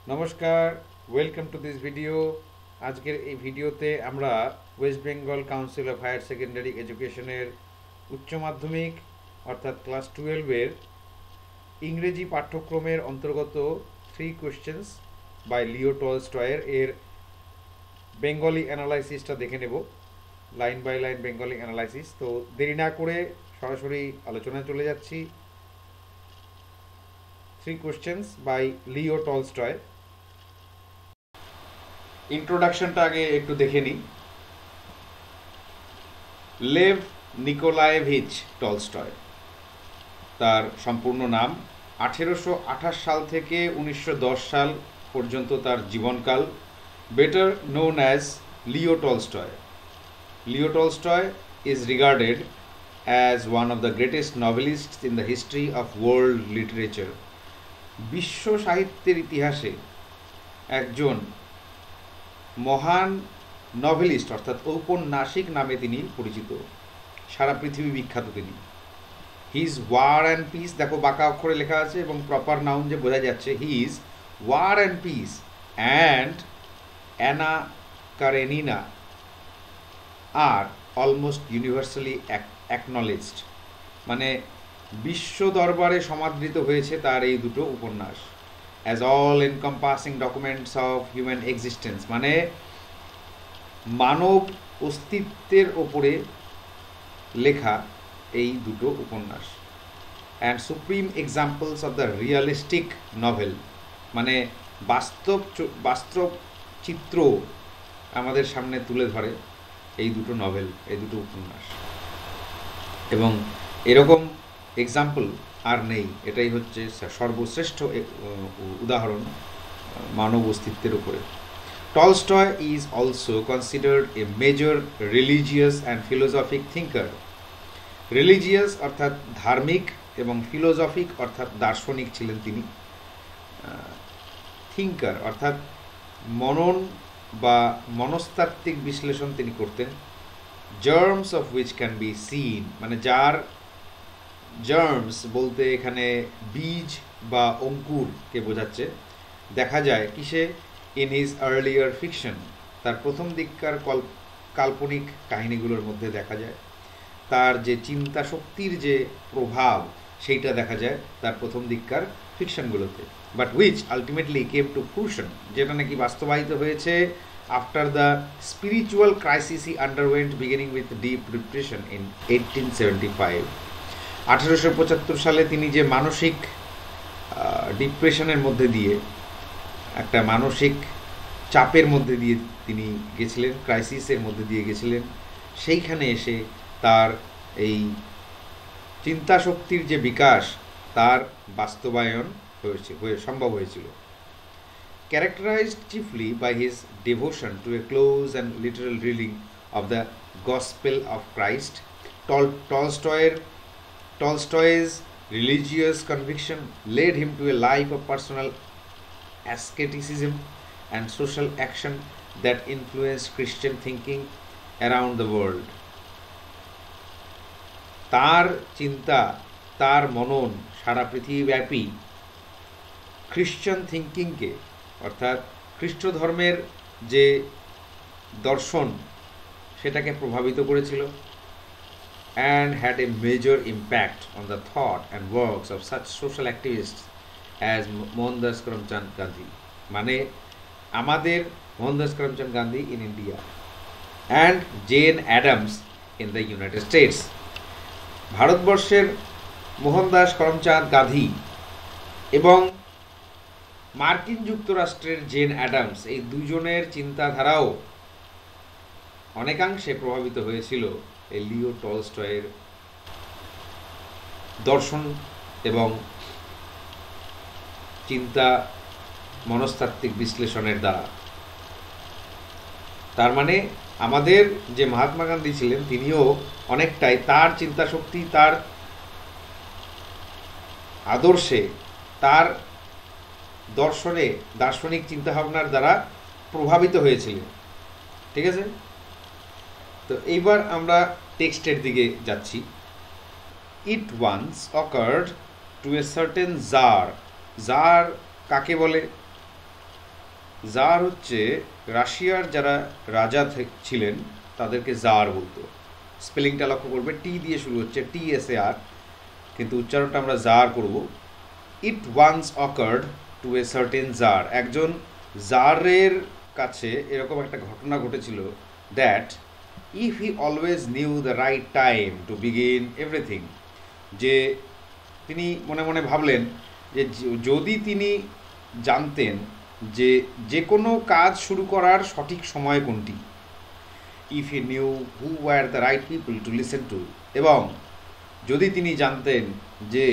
নমস্কার, welcome to this video. আজকের এই ভিডিওতে আমরা West Bengal Council of Higher Secondary এডুকেশনের উচ্চ মাধ্যমিক অর্থাৎ ক্লাস 12-এর ইংরেজি পাঠ্যক্রমের অন্তর্গত 3 কোয়েশ্চেন্স বাই লিও টলস্টয়ের এর বেঙ্গলি অ্যানালাইসিসটা দেখে নেব, line by line Bengali analysis. তো দেরি না করে সরাসরি আলোচনায় চলে যাচ্ছি। 3 কোয়েশ্চেন্স বাই লিও টলস্টয়। ইন্ট্রোডাকশনটা আগে একটু দেখে নিই। লেভ নিকোলায়েভিচ টলস্টয়, তার সম্পূর্ণ নাম। 1828 সাল থেকে 1910 সাল পর্যন্ত তার জীবনকাল। Better known as Leo Tolstoy. Leo Tolstoy is regarded as one of the greatest novelists in the history of world literature. বিশ্ব সাহিত্যের ইতিহাসে একজন মহান নভেলিস্ট অর্থাৎ ঔপন্যাসিক নামে তিনি পরিচিত, সারা পৃথিবী বিখ্যাত তিনি। হিজ ওয়ার অ্যান্ড পিস, দেখো বাঁকা অক্ষরে লেখা আছে এবং প্রপার নাউন যে বোঝা যাচ্ছে। His War and Peace and Anna Karenina are almost universally acknowledged, মানে বিশ্ব দরবারে সমাদৃত হয়েছে তার এই দুটো উপন্যাস। As all encompassing documents of human existence, মানে মানব অস্তিত্বের ওপরে লেখা এই দুটো উপন্যাস। And supreme examples of the realistic novel, মানে বাস্তব চিত্র আমাদের সামনে তুলে ধরে এই দুটো নভেল, এই দুটো উপন্যাস। এবং এরকম এক্সাম্পল আর নেই, এটাই হচ্ছে সর্বশ্রেষ্ঠ উদাহরণ মানব অস্তিত্বের উপরে। Tolstoy is also considered a major religious and philosophic thinker. Religious অর্থাৎ ধার্মিক এবং ফিলোসফিক অর্থাৎ দার্শনিক ছিলেন তিনি। থিঙ্কার অর্থাৎ মনন বা মনস্তাত্ত্বিক বিশ্লেষণ তিনি করতেন। Germs of which can be seen, মানে যার জার্মস বলতে এখানে বীজ বা অঙ্কুরকে বোঝাচ্ছে, দেখা যায় কিসে? ইন হিজ আর্লিয়ার ফিকশন, তার প্রথম দিককার কাল্পনিক কাহিনীগুলোর মধ্যে দেখা যায়। তার যে চিন্তা শক্তির যে প্রভাব সেইটা দেখা যায় তার প্রথম দিককার ফিকশনগুলোতে। But which ultimately came to fruition, যেটা নাকি বাস্তবায়িত হয়েছে after the spiritual crisis he underwent beginning with deep depression in 1875। 1875 সালে তিনি যে মানসিক ডিপ্রেশনের মধ্যে দিয়ে, একটা মানসিক চাপের মধ্যে দিয়ে তিনি গেছিলেন, ক্রাইসিসের মধ্যে দিয়ে গেছিলেন, সেইখানে এসে তার এই চিন্তা শক্তির যে বিকাশ তার বাস্তবায়ন সম্ভব হয়েছিল। Characterised chiefly by his devotion to a close and literal reading of the gospel of Christ, Tolstoy's religious conviction led him to a life of personal asceticism and social action that influenced Christian thinking around the world. তার চিন্তা, তার মনন সারা পৃথিবীব্যাপী Christian থিঙ্কিংকে, অর্থাৎ খ্রিস্ট ধর্মের যে দর্শন সেটাকে প্রভাবিত করেছিল। And had a major impact on the thought and works of such social activists as Mohandas Karamchand Gandhi, মানে আমাদের Mohandas Karamchand Gandhi in India and Jane Addams in the United States. ভারতবর্ষের মোহনদাস করমচাঁদ গান্ধী এবং মার্কিন যুক্তরাষ্ট্রের জেন অ্যাডামস, এই দুজনের চিন্তাধারাও অনেকাংশে প্রভাবিত হয়েছিল এই লিও টলস্টয়ের দর্শন এবং চিন্তা মনস্তাত্ত্বিক বিশ্লেষণের দ্বারা। তার মানে আমাদের যে মহাত্মা গান্ধী ছিলেন তিনিও অনেকটাই তার চিন্তা শক্তি, তার আদর্শে, তার দর্শনে, দার্শনিক চিন্তাভাবনার দ্বারা প্রভাবিত হয়েছিলেন। ঠিক আছে, তো এইবার আমরা টেক্সটের দিকে যাচ্ছি। It once occurred to a certain tsar. Tsar কাকে বলে? জার হচ্ছে রাশিয়ার যারা রাজা ছিলেন তাদেরকে জার বলতো। স্পেলিংটা লক্ষ্য করবে, টি দিয়ে শুরু হচ্ছে, TSAR, কিন্তু উচ্চারণটা আমরা জার করব। It once occurred to a certain tsar, একজন জারের কাছে এরকম একটা ঘটনা ঘটেছিল, that if he always knew the right time to begin everything, যে তিনি মনে মনে ভাবলেন যে যদি তিনি জানতেন যে যে কোনো কাজ শুরু করার সঠিক সময় কোনটি, if he knew who were the right people to listen to, এবং যদি তিনি জানতেন যে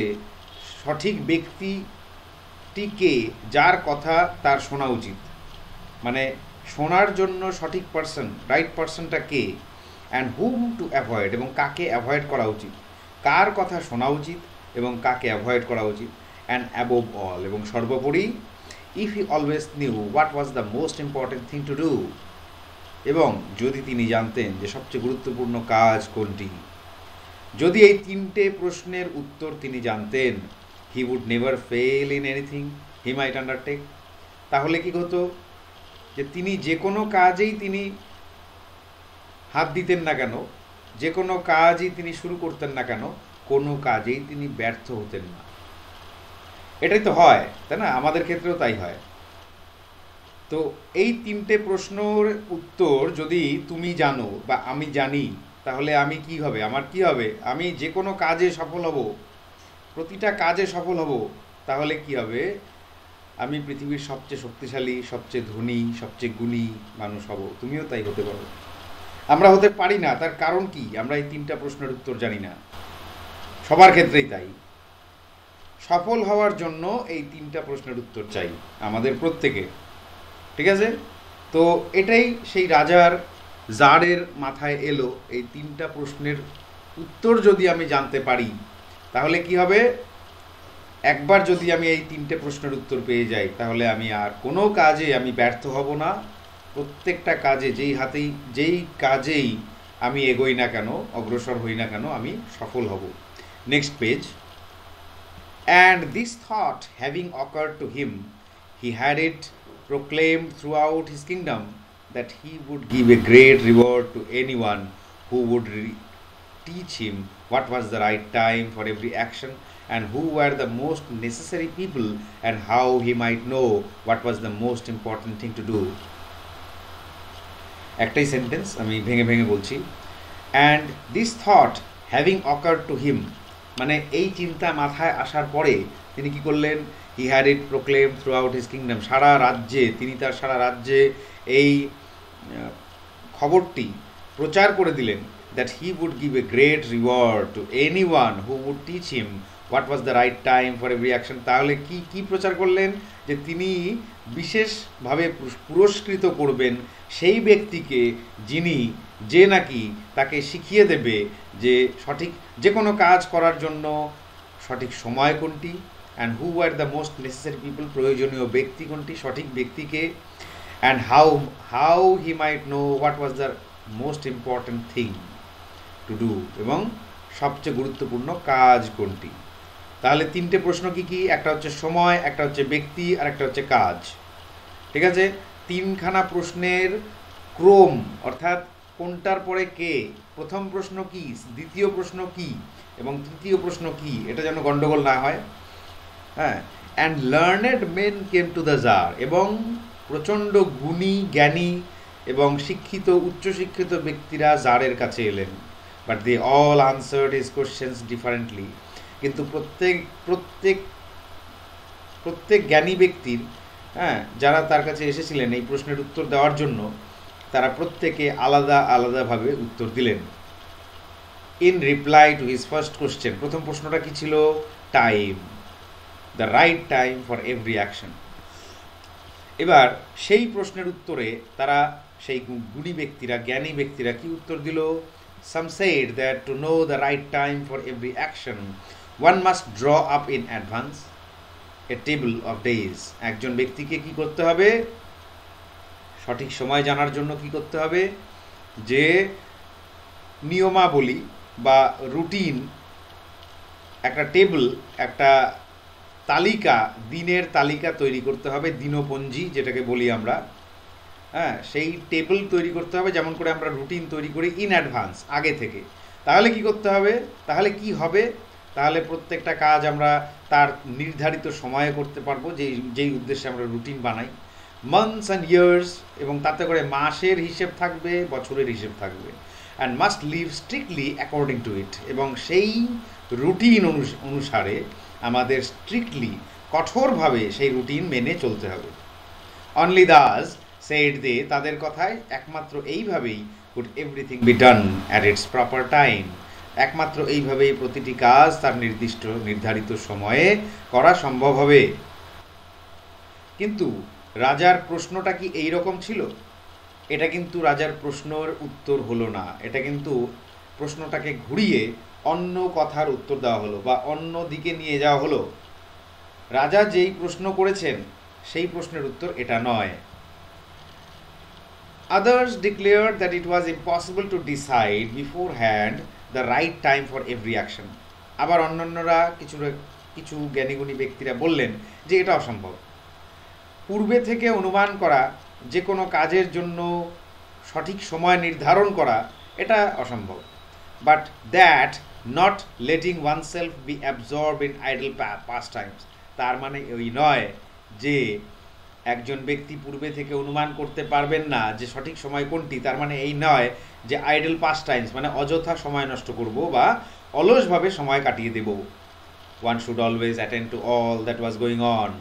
সঠিক ব্যক্তিটিকে, যার কথা তার শোনা উচিত, মানে শোনার জন্য সঠিক পার্সন, রাইট পার্সনটা কে, অ্যান্ড হুম টু অ্যাভয়েড, এবং কাকে অ্যাভয়েড করা উচিত, কার কথা শোনা উচিত এবং কাকে অ্যাভয়েড করা উচিত, অ্যান্ড অ্যাবোভ অল, এবং সর্বোপরি if he always new what was the most important thing to do, এবং যদি তিনি জানতেন যে সবচেয়ে গুরুত্বপূর্ণ কাজ কোনটি। যদি এই তিনটে প্রশ্নের উত্তর তিনি জানতেন, he would never fail in anything he might undertake, তাহলে কি হতো, যে তিনি যে কোনো কাজেই তিনি হাত দিতেন না কেন, যে কোনো কাজই তিনি শুরু করতেন না কেন, কোনো কাজেই তিনি ব্যর্থ হতেন না। এটাই তো হয়, তাই না? আমাদের ক্ষেত্রেও তাই হয়। তো এই তিনটে প্রশ্নের উত্তর যদি তুমি জানো বা আমি জানি, তাহলে আমি কি হবে, আমার কি হবে, আমি যে কোনো কাজে সফল হব, প্রতিটা কাজে সফল হব। তাহলে কি হবে, আমি পৃথিবীর সবচেয়ে শক্তিশালী, সবচেয়ে ধনী, সবচেয়ে গুণী মানুষ হব। তুমিও তাই হতে পারো। আমরা হতে পারি না, তার কারণ কি, আমরা এই তিনটা প্রশ্নের উত্তর জানি না। সবার ক্ষেত্রেই তাই। সফল হওয়ার জন্য এই তিনটা প্রশ্নের উত্তর চাই আমাদের প্রত্যেকে, ঠিক আছে? তো এটাই সেই জারের মাথায় এলো, এই তিনটা প্রশ্নের উত্তর যদি আমি জানতে পারি, তাহলে কি হবে, একবার যদি আমি এই তিনটে প্রশ্নের উত্তর পেয়ে যাই, তাহলে আমি আর কোনো কাজে আমি ব্যর্থ হব না। প্রত্যেকটা কাজে, যেই কাজেই আমি এগোই না কেন, অগ্রসর হই না কেন, আমি সফল হব। Next page. And this thought having occurred to him, he had it proclaimed throughout his kingdom that he would give a great reward to anyone who would teach him what was the right time for every action, and who were the most necessary people, and how he might know what was the most important thing to do. একটাই sentence, আমি ভেঙে ভেঙে বলছি। And this thought having occurred to him, মানে এই চিন্তা মাথায় আসার পরে তিনি কি করলেন, he had it proclaimed throughout his kingdom, সারা রাজ্যে তিনি তার সারা রাজ্যে এই খবরটি প্রচার করে দিলেন, that he would give a great reward to any one who would teach him what was the right time for every action. তাহলে কি প্রচার করলেন, যে তিনি বিশেষভাবে পুরস্কৃত করবেন সেই ব্যক্তিকে যে নাকি তাকে শিখিয়ে দেবে যে সঠিক যে কোনো কাজ করার জন্য সঠিক সময় কোনটি, and who are the most necessary people, প্রয়োজনীয় ব্যক্তি কোনটি, সঠিক ব্যক্তিকে, and how he might know what was the most important thing to do, এবং সবচেয়ে গুরুত্বপূর্ণ কাজ কোনটি। তাহলে তিনটে প্রশ্ন কি, একটা হচ্ছে সময়, একটা হচ্ছে ব্যক্তি, আর একটা হচ্ছে কাজ, ঠিক আছে? তিনখানা প্রশ্নের ক্রম, অর্থাৎ কোনটার পরে কে, প্রথম প্রশ্ন কি, দ্বিতীয় প্রশ্ন কি এবং তৃতীয় প্রশ্ন কি, এটা যেন গন্ডগোল না হয়। হ্যাঁ, and learned men came to the tsar, এবং প্রচণ্ড গুণী, জ্ঞানী এবং উচ্চশিক্ষিত ব্যক্তিরা জারের কাছে এলেন। But they all answered his questions differently, কিন্তু প্রত্যেক জ্ঞানী ব্যক্তির, যারা তার কাছে এসেছিলেন এই প্রশ্নের উত্তর দেওয়ার জন্য, তারা প্রত্যেকে আলাদা আলাদাভাবে উত্তর দিলেন। In reply to his first question, প্রথম প্রশ্নটা কি ছিল, time, the right time for every action. এবার সেই প্রশ্নের উত্তরে তারা, সেই গুণী ব্যক্তিরা, জ্ঞানী ব্যক্তিরা কি উত্তর দিল, some said that to know the right time for every action one must draw up in advance a table of days, একজন ব্যক্তিকে কি করতে হবে, সঠিক সময় জানার জন্য কি করতে হবে, যে নিয়মাবলী বা রুটিন, একটা টেবিল, একটা তালিকা, দিনের তালিকা তৈরি করতে হবে, দিনপঞ্জি যেটাকে বলি আমরা। হ্যাঁ, সেই টেবিল তৈরি করতে হবে, যেমন করে আমরা রুটিন তৈরি করি ইন অ্যাডভান্স, আগে থেকে। তাহলে কি করতে হবে, তাহলে কি হবে, তাহলে প্রত্যেকটা কাজ আমরা তার নির্ধারিত সময়ে করতে পারবো, যেই উদ্দেশ্যে আমরা রুটিন বানাই। মান্থস অ্যান্ড ইয়ার্স, এবং তাতে করে মাসের হিসেব থাকবে, বছরের হিসেব থাকবে। And must live strictly according to it, এবং সেই রুটিন অনুসারে আমাদের স্ট্রিক্টলি, কঠোরভাবে সেই রুটিন মেনে চলতে হবে। অনলি দাস সেড দে, তাদের কথায় একমাত্র এইভাবেই could everything be done at it's proper time, একমাত্র এইভাবেই প্রতিটি কাজ তার নির্ধারিত সময়ে করা সম্ভব হবে। কিন্তু রাজার প্রশ্নটা কি এই রকম ছিল? এটা কিন্তু রাজার প্রশ্নের উত্তর হলো না, এটা কিন্তু প্রশ্নটাকে ঘুরিয়ে অন্য কথার উত্তর দেওয়া হলো, বা অন্য দিকে নিয়ে যাওয়া হলো। রাজা যেই প্রশ্ন করেছেন সেই প্রশ্নের উত্তর এটা নয়। Others declared that it was impossible to decide beforehand the right time for every action. আবার অন্যান্যরা কিছু জ্ঞানীগুণী ব্যক্তিরা বললেন যে এটা অসম্ভব, পূর্বে থেকে অনুমান করা, যে কোনো কাজের জন্য সঠিক সময় নির্ধারণ করা, এটা অসম্ভব। But that not letting oneself be absorb in idle pastimes, তার মানে ওই নয় যে একজন ব্যক্তি পূর্বে থেকে অনুমান করতে পারবেন না যে সঠিক সময় কোনটি, তার মানে এই নয় যে আইডল পাস্ট টাইমস মানে অযথা সময় নষ্ট করব বা অলসভাবে সময় কাটিয়ে দেব। One should always attend to all that was going on,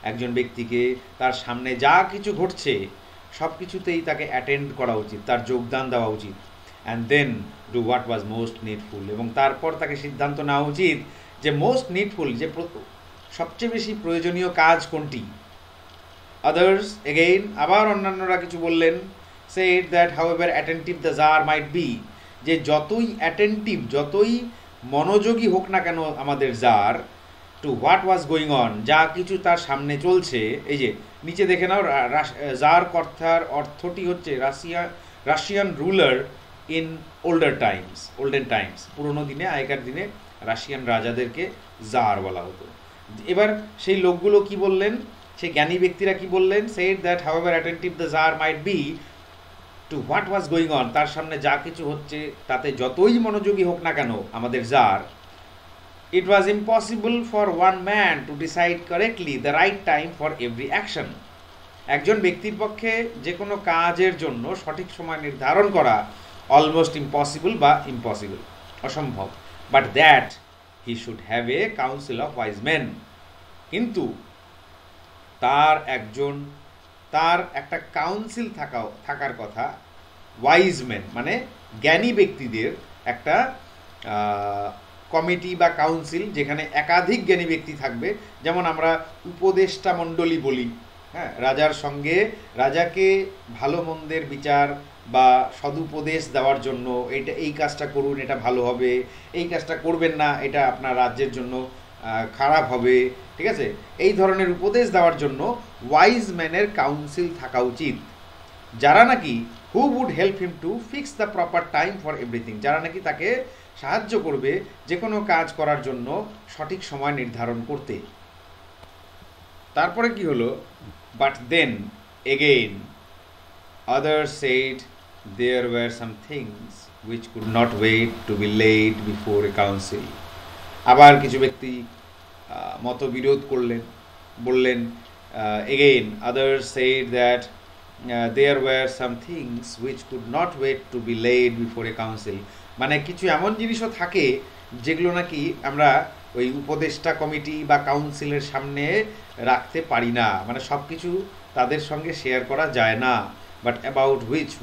একজন ব্যক্তিকে তার সামনে যা কিছু ঘটছে সব কিছুতেই তাকে অ্যাটেন্ড করা উচিত, তার যোগদান দেওয়া উচিত। And then do what was most needful, এবং তারপর তাকে সিদ্ধান্ত নেওয়া উচিত যে মোস্ট নিডফুল, যে সবচেয়ে বেশি প্রয়োজনীয় কাজ কোনটি। Others again, আবার অন্যান্যরা কিছু বললেন, said that however attentive the Tsar might be, যে যতই অ্যাটেন্টিভ, যতই মনোযোগী হোক না কেন আমাদের tsar, to what was going on, যা কিছু তার সামনে চলছে। এই যে নিচে দেখে নাও, জার কথার অর্থটি হচ্ছে Russian ruler in olden Times, পুরোনো দিনে, আগেকার দিনে রাশিয়ান রাজাদেরকে জার বলা হতো। এবার সেই লোকগুলো কি বললেন, সেই জ্ঞানী ব্যক্তিরা কি বললেন, said that however attentive the Tsar might be to what was going on, তার সামনে যা কিছু হচ্ছে তাতে যতই মনোযোগী হোক না কেন আমাদের jar, it was impossible for one man to decide correctly the right time for every action, একজন ব্যক্তির পক্ষে যে কোনো কাজের জন্য সঠিক সময় নির্ধারণ করা অলমোস্ট ইম্পসিবল বা ইম্পসিবল, অসম্ভব। But that he should have a council of wise men, কিন্তু তার একটা কাউন্সিল থাকার কথা, ওয়াইজ মেন মানে জ্ঞানী ব্যক্তিদের একটা কমিটি বা কাউন্সিল, যেখানে একাধিক জ্ঞানী ব্যক্তি থাকবে, যেমন আমরা উপদেষ্টা মণ্ডলী বলি। হ্যাঁ, রাজার সঙ্গে রাজাকে ভালো মন্দের বিচার বা সদুপদেশ দেওয়ার জন্য, এই কাজটা করুন, এটা ভালো হবে, এই কাজটা করবেন না, এটা আপনার রাজ্যের জন্য খারাপ হবে, ঠিক আছে, এই ধরনের উপদেশ দেওয়ার জন্য ওয়াইজ ম্যানের কাউন্সিল থাকা উচিত, যারা নাকি who would help him to fix the proper time for everything, যারা নাকি তাকে সাহায্য করবে যে কোনো কাজ করার জন্য সঠিক সময় নির্ধারণ করতে। তারপরে কি হলো, but then again others said there were some things which could not wait to be laid before a council, আবার কিছু ব্যক্তি মতবিরোধ বললেন, again others said that there were some things which could not wait to be laid before a council, মানে কিছু এমন জিনিসও থাকে যেগুলো নাকি আমরা ওই উপদেষ্টা কমিটি বা কাউন্সিলের সামনে রাখতে পারি না, মানে সব কিছু তাদের সঙ্গে শেয়ার করা যায় না, but about which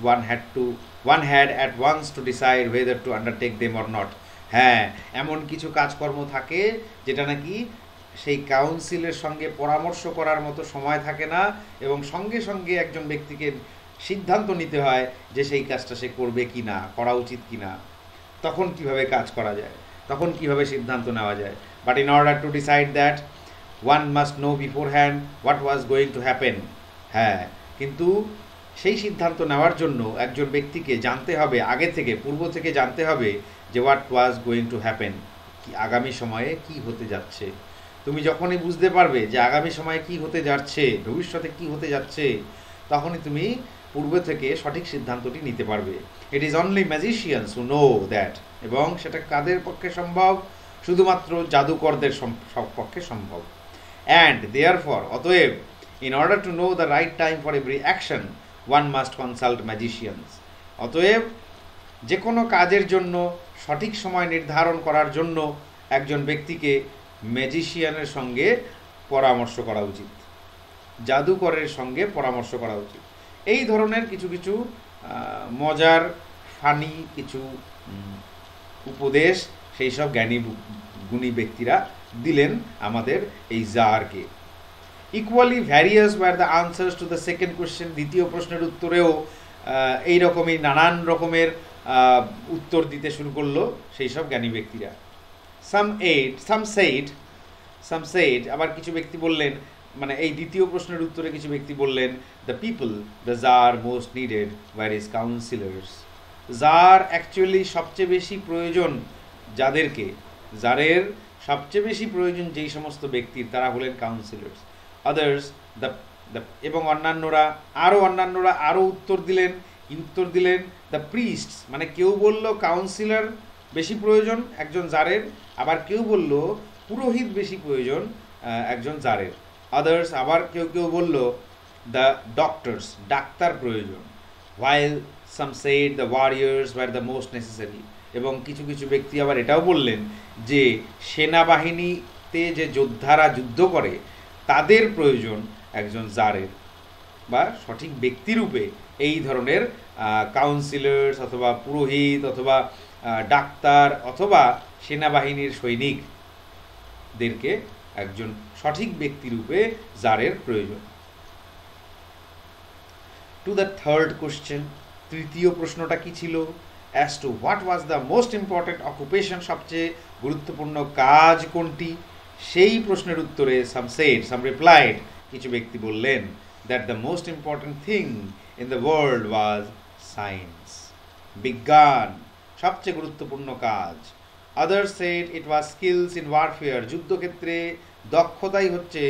one had at once to decide whether to undertake them or not, হ্যাঁ, এমন কিছু কাজকর্ম থাকে যেটা নাকি সেই কাউন্সিলের সঙ্গে পরামর্শ করার মতো সময় থাকে না, এবং সঙ্গে সঙ্গে একজন ব্যক্তিকে সিদ্ধান্ত নিতে হয় যে সেই কাজটা সে করবে কি না, করা উচিত কি না, তখন কিভাবে কাজ করা যায়, তখন কিভাবে সিদ্ধান্ত নেওয়া যায়। But in order to decide that one must know beforehand what was going to happen, হ্যাঁ, কিন্তু সেই সিদ্ধান্ত নেওয়ার জন্য একজন ব্যক্তিকে জানতে হবে, আগে থেকে, পূর্ব থেকে জানতে হবে যে what was going to happen, কি আগামী সময়ে কি হতে যাচ্ছে। তুমি যখনই বুঝতে পারবে যে আগামী সময়ে কি হতে যাচ্ছে, ভবিষ্যতে কি হতে যাচ্ছে, তখনই তুমি পূর্বে থেকে সঠিক সিদ্ধান্তটি নিতে পারবে। It is only magicians who know that. এবং সেটা কাদের পক্ষে সম্ভব? শুধুমাত্র জাদুকরদের পক্ষে সম্ভব। অ্যান্ড দেয়ারফর, অতএব, in order two know the right time for every action one must consult magicians. অতএব যে কোনো কাজের জন্য সঠিক সময় নির্ধারণ করার জন্য একজন ব্যক্তিকে ম্যাজিশিয়ানের সঙ্গে পরামর্শ করা উচিত, জাদুকরের সঙ্গে পরামর্শ করা উচিত। এই ধরনের কিছু কিছু মজার ফানি কিছু উপদেশ সেই সব জ্ঞানী গুণী ব্যক্তিরা দিলেন আমাদের এই জারকে। Equally various were the answers to the second question. দ্বিতীয় প্রশ্নের উত্তরেও এই রকমই নানান রকমের উত্তর দিতে শুরু করলো সেই সব জ্ঞানী ব্যক্তিরা। সাম সেইড, আবার কিছু ব্যক্তি বললেন, মানে এই দ্বিতীয় প্রশ্নের উত্তরে কিছু ব্যক্তি বললেন, the people the tsar most needed were is counsellors. Tsar actually সবচেয়ে বেশি প্রয়োজন যাদেরকে, জারের সবচেয়ে বেশি প্রয়োজন যেই সমস্ত ব্যক্তির, তারা হলেন কাউন্সিলার্স। আদার্স এবং অন্যান্যরা আরও উত্তর দিলেন। কি উত্তর দিলেন? দ্য প্রিস্টস, মানে কেউ বলল কাউন্সিলর বেশি প্রয়োজন একজন জারের, আবার কেউ বলল পুরোহিত বেশি প্রয়োজন একজন জারের। আদার্স, আবার কেউ বলল দ্য ডক্টরস, ডাক্তার প্রয়োজন। While some said the warriors were the most necessary. এবং কিছু কিছু ব্যক্তি আবার এটাও বললেন যে সেনাবাহিনীতে যে যোদ্ধারা যুদ্ধ করে তাদের প্রয়োজন একজন জারের বা সঠিক ব্যক্তিরূপে এই ধরনের কাউন্সিলর্স অথবা পুরোহিত অথবা ডাক্তার অথবা সেনাবাহিনীর সৈনিকদেরকে একজন সঠিক ব্যক্তিরূপে জারের প্রয়োজন। টু দ্য থার্ড কোশ্চেন, তৃতীয় প্রশ্নটা কি ছিল? As to what was the most important occupation, সবচেয়ে গুরুত্বপূর্ণ কাজ কোনটি? সেই প্রশ্নের উত্তরে সাম রিপ্লাইড, কিছু ব্যক্তি বললেন, that the most important thing in the world was science, বিজ্ঞান সবচেয়ে গুরুত্বপূর্ণ কাজ। Others said it was skills in warfare, যুদ্ধক্ষেত্রে দক্ষতাই হচ্ছে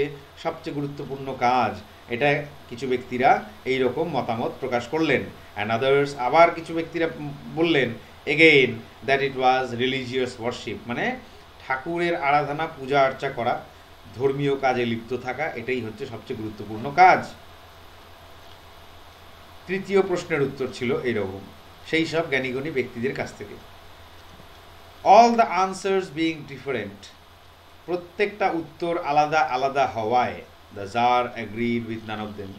সবচেয়ে গুরুত্বপূর্ণ কাজ। এটা কিছু ব্যক্তিরা এই রকম মতামত প্রকাশ করলেন। অ্যান্ড আদার্স, আবার কিছু ব্যক্তিরা বললেন again that it was religious worship, মানে ঠাকুরের আরাধনা পূজা অর্চা করা, ধর্মীয় কাজে লিপ্ত থাকা, এটাই হচ্ছে সবচেয়ে গুরুত্বপূর্ণ কাজ। তৃতীয় প্রশ্নের উত্তর ছিল এইরকম সেই সব জ্ঞানীগুণী ব্যক্তিদের কাছ থেকে। All the answers being different, প্রত্যেকটা উত্তর আলাদা আলাদা হওয়ায় the tsar agreed with none of them,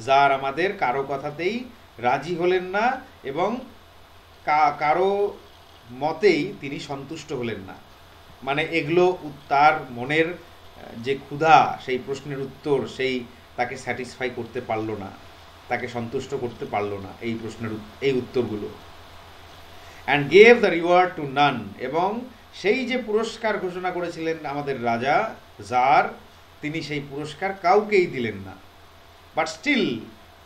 tsar আমাদের কারো কথাতেই রাজি হলেন না এবং কারো মতেই তিনি সন্তুষ্ট হলেন না। মানে এগুলো তার মনের যে ক্ষুধা, সেই প্রশ্নের উত্তর সেই তাকে স্যাটিসফাই করতে পারলো না, তাকে সন্তুষ্ট করতে পারলো না এই প্রশ্নের এই উত্তরগুলো। And gave the reward two নান, এবং সেই যে পুরস্কার ঘোষণা করেছিলেন আমাদের রাজা জার, তিনি সেই পুরস্কার কাউকেই দিলেন না। But still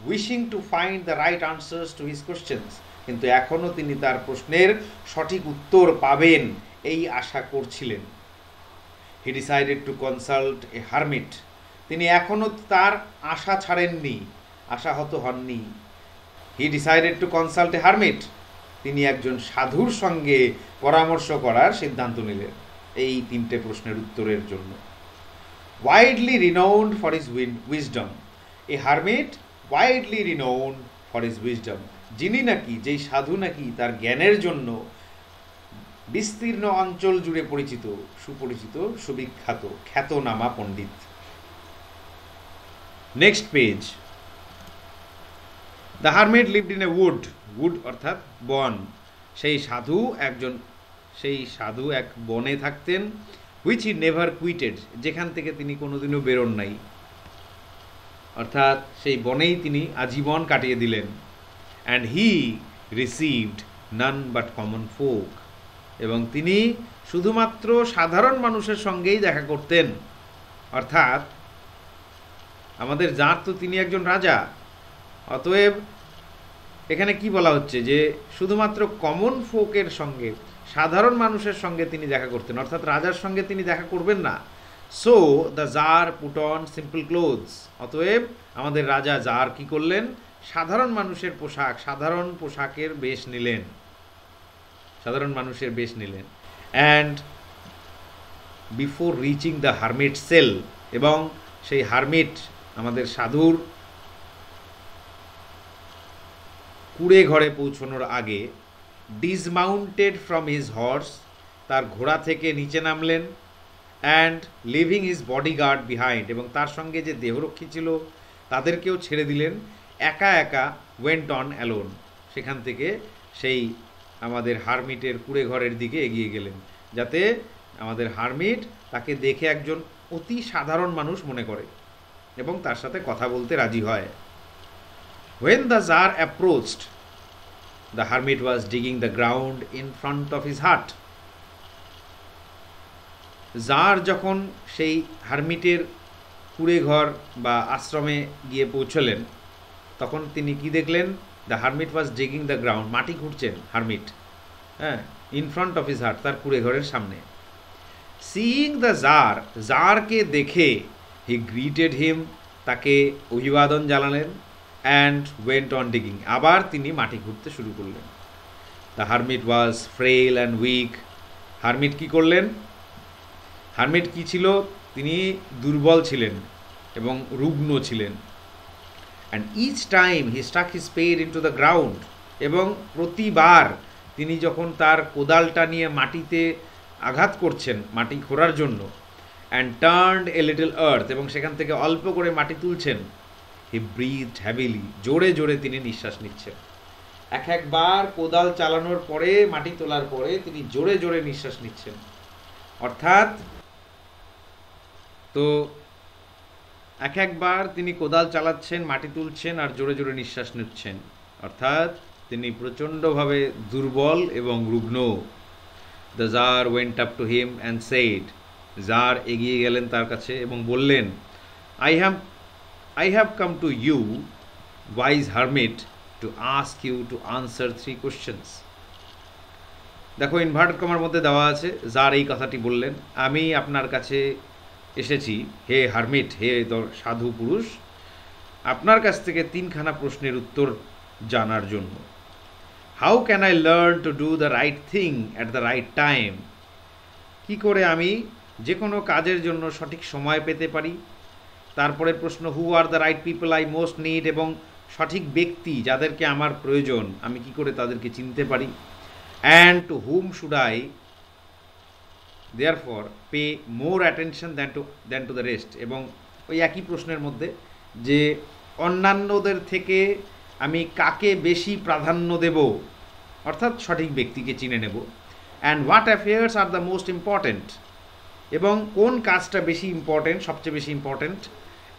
wishing to find the right answers to his questions, কিন্তু এখনও তিনি তার প্রশ্নের সঠিক উত্তর পাবেন এই আশা করছিলেন। He decided to consult a hermit, তিনি এখনও তার আশা ছাড়েননি, আশাহত হননি। He decided to consult a hermit, তিনি একজন সাধুর সঙ্গে পরামর্শ করার সিদ্ধান্ত নিলেন এই তিনটে প্রশ্নের উত্তরের জন্য। Widely renowned for his wisdom, a hermit widely renowned for his wisdom, যিনি নাকি, যেই সাধু নাকি তার জ্ঞানের জন্য বিস্তীর্ণ অঞ্চল জুড়ে পরিচিত, সুপরিচিত, সুবিখ্যাত, খ্যাতনামা পণ্ডিত। Next page. The hermit lived in a wood অর্থাৎ বন, সেই সাধু এক বনে থাকতেন। হুইচ হি নেভার কুইটেড, যেখান থেকে তিনি কোনোদিনও বেরোন নাই, অর্থাৎ সেই বনেই তিনি আজীবন কাটিয়ে দিলেন। And he received none but common folk, এবং তিনি শুধুমাত্র সাধারণ মানুষের সঙ্গেই দেখা করতেন। অর্থাৎ আমাদের জার তো তিনি একজন রাজা, অতএব এখানে কি বলা হচ্ছে যে শুধুমাত্র কমন ফোকের সঙ্গে, সাধারণ মানুষের সঙ্গে তিনি দেখা করতেন, অর্থাৎ রাজার সঙ্গে তিনি দেখা করবেন না। So the tsar put on simple clothes, অতএব আমাদের রাজা জার কি করলেন, সাধারণ মানুষের পোশাক, সাধারণ পোশাকের বেশ নিলেন, সাধারণ মানুষের বেশ নিলেন। And before reaching the hermit cell, এবং সেই হারমিট আমাদের সাধুর কুড়ে ঘরে পৌঁছানোর আগে ডিসমাউন্টেড ফ্রম হিজ হর্স, তার ঘোড়া থেকে নিচে নামলেন। And living his bodyguard behind, এবং তার সঙ্গে যে দেহরক্ষী ছিল তাদেরকেও ছেড়ে দিলেন, একা একা ওয়েন্ট অন অ্যালোন, সেখান থেকে সেই আমাদের হারমিটের কুড়ে ঘরের দিকে এগিয়ে গেলেন, যাতে আমাদের হারমিট তাকে দেখে একজন অতি সাধারণ মানুষ মনে করে এবং তার সাথে কথা বলতে রাজি হয়। When the Tsar approached, the hermit was digging the ground in front of his hut. Tsar যখন সেই হারমিটের কুড়ে ঘর বা আশ্রমে গিয়ে পৌঁছলেন, তখন তিনি কি দেখলেন, the hermit was digging the ground, মাটি খুঁড়ছেন হারমিট, হ্যাঁ, ইন ফ্রন্ট অফ হিজ হাট, তার কুড়ে ঘরের সামনে। সিইং দ্য জার, জারকে দেখে হি গ্রিটেড হিম, তাকে অভিবাদন জানালেন। অ্যান্ড ওয়েন্ট অন ডিগিং, আবার তিনি মাটি খুঁড়তে শুরু করলেন। The hermit was frail and weak, hermit কি করলেন, হারমিট কি ছিল, তিনি দুর্বল ছিলেন এবং রুগ্ন ছিলেন। And each time he stuck his spade into the ground, এবং প্রতিবার তিনি যখন তার কোদালটা নিয়ে মাটিতে আঘাত করছেন মাটি খোঁড়ার জন্য, অ্যান্ড টার্নড এ লিটল আর্থ, এবং সেখান থেকে অল্প করে মাটি তুলছেন, হি ব্রিথড হ্যাভিলি, জোরে জোরে তিনি নিঃশ্বাস নিচ্ছেন। একবার কোদাল চালানোর পরে, মাটি তোলার পরে তিনি জোরে জোরে নিঃশ্বাস নিচ্ছেন, অর্থাৎ তো একবার তিনি কোদাল চালাচ্ছেন, মাটি তুলছেন আর জোরে জোরে নিঃশ্বাস নিচ্ছেন, অর্থাৎ তিনি প্রচণ্ডভাবে দুর্বল এবং রুগ্ন। The tsar went up to him and said, tsar এগিয়ে গেলেন তার কাছে এবং বললেন, I have come to you, wise hermit, to ask you to answer 3 questions. দেখো ইনভার্টেড কমার মধ্যে দেওয়া আছে, যার এই কথাটি বললেন, আমি আপনার কাছে এসেছি হে হারমিট, হে সাধু পুরুষ, আপনার কাছ থেকে 3খানা প্রশ্নের উত্তর জানার জন্য। How can I learn to do the right thing at the right time, কী করে আমি যে কোনো কাজের জন্য সঠিক সময় পেতে পারি। তারপরে প্রশ্ন, who are the right people I most need, এবং সঠিক ব্যক্তি যাদেরকে আমার প্রয়োজন আমি কি করে তাদেরকে চিনতে পারি। And to whom should I therefore pay more attention than to the rest, এবং ওই একই প্রশ্নের মধ্যে যে অন্যান্যদের থেকে আমি কাকে বেশি প্রাধান্য দেব, অর্থাৎ সঠিক ব্যক্তিকে চিনে নেব। And what affairs are the most important, এবং কোন কাজটা বেশি ইম্পর্ট্যান্ট, সবচেয়ে বেশি important.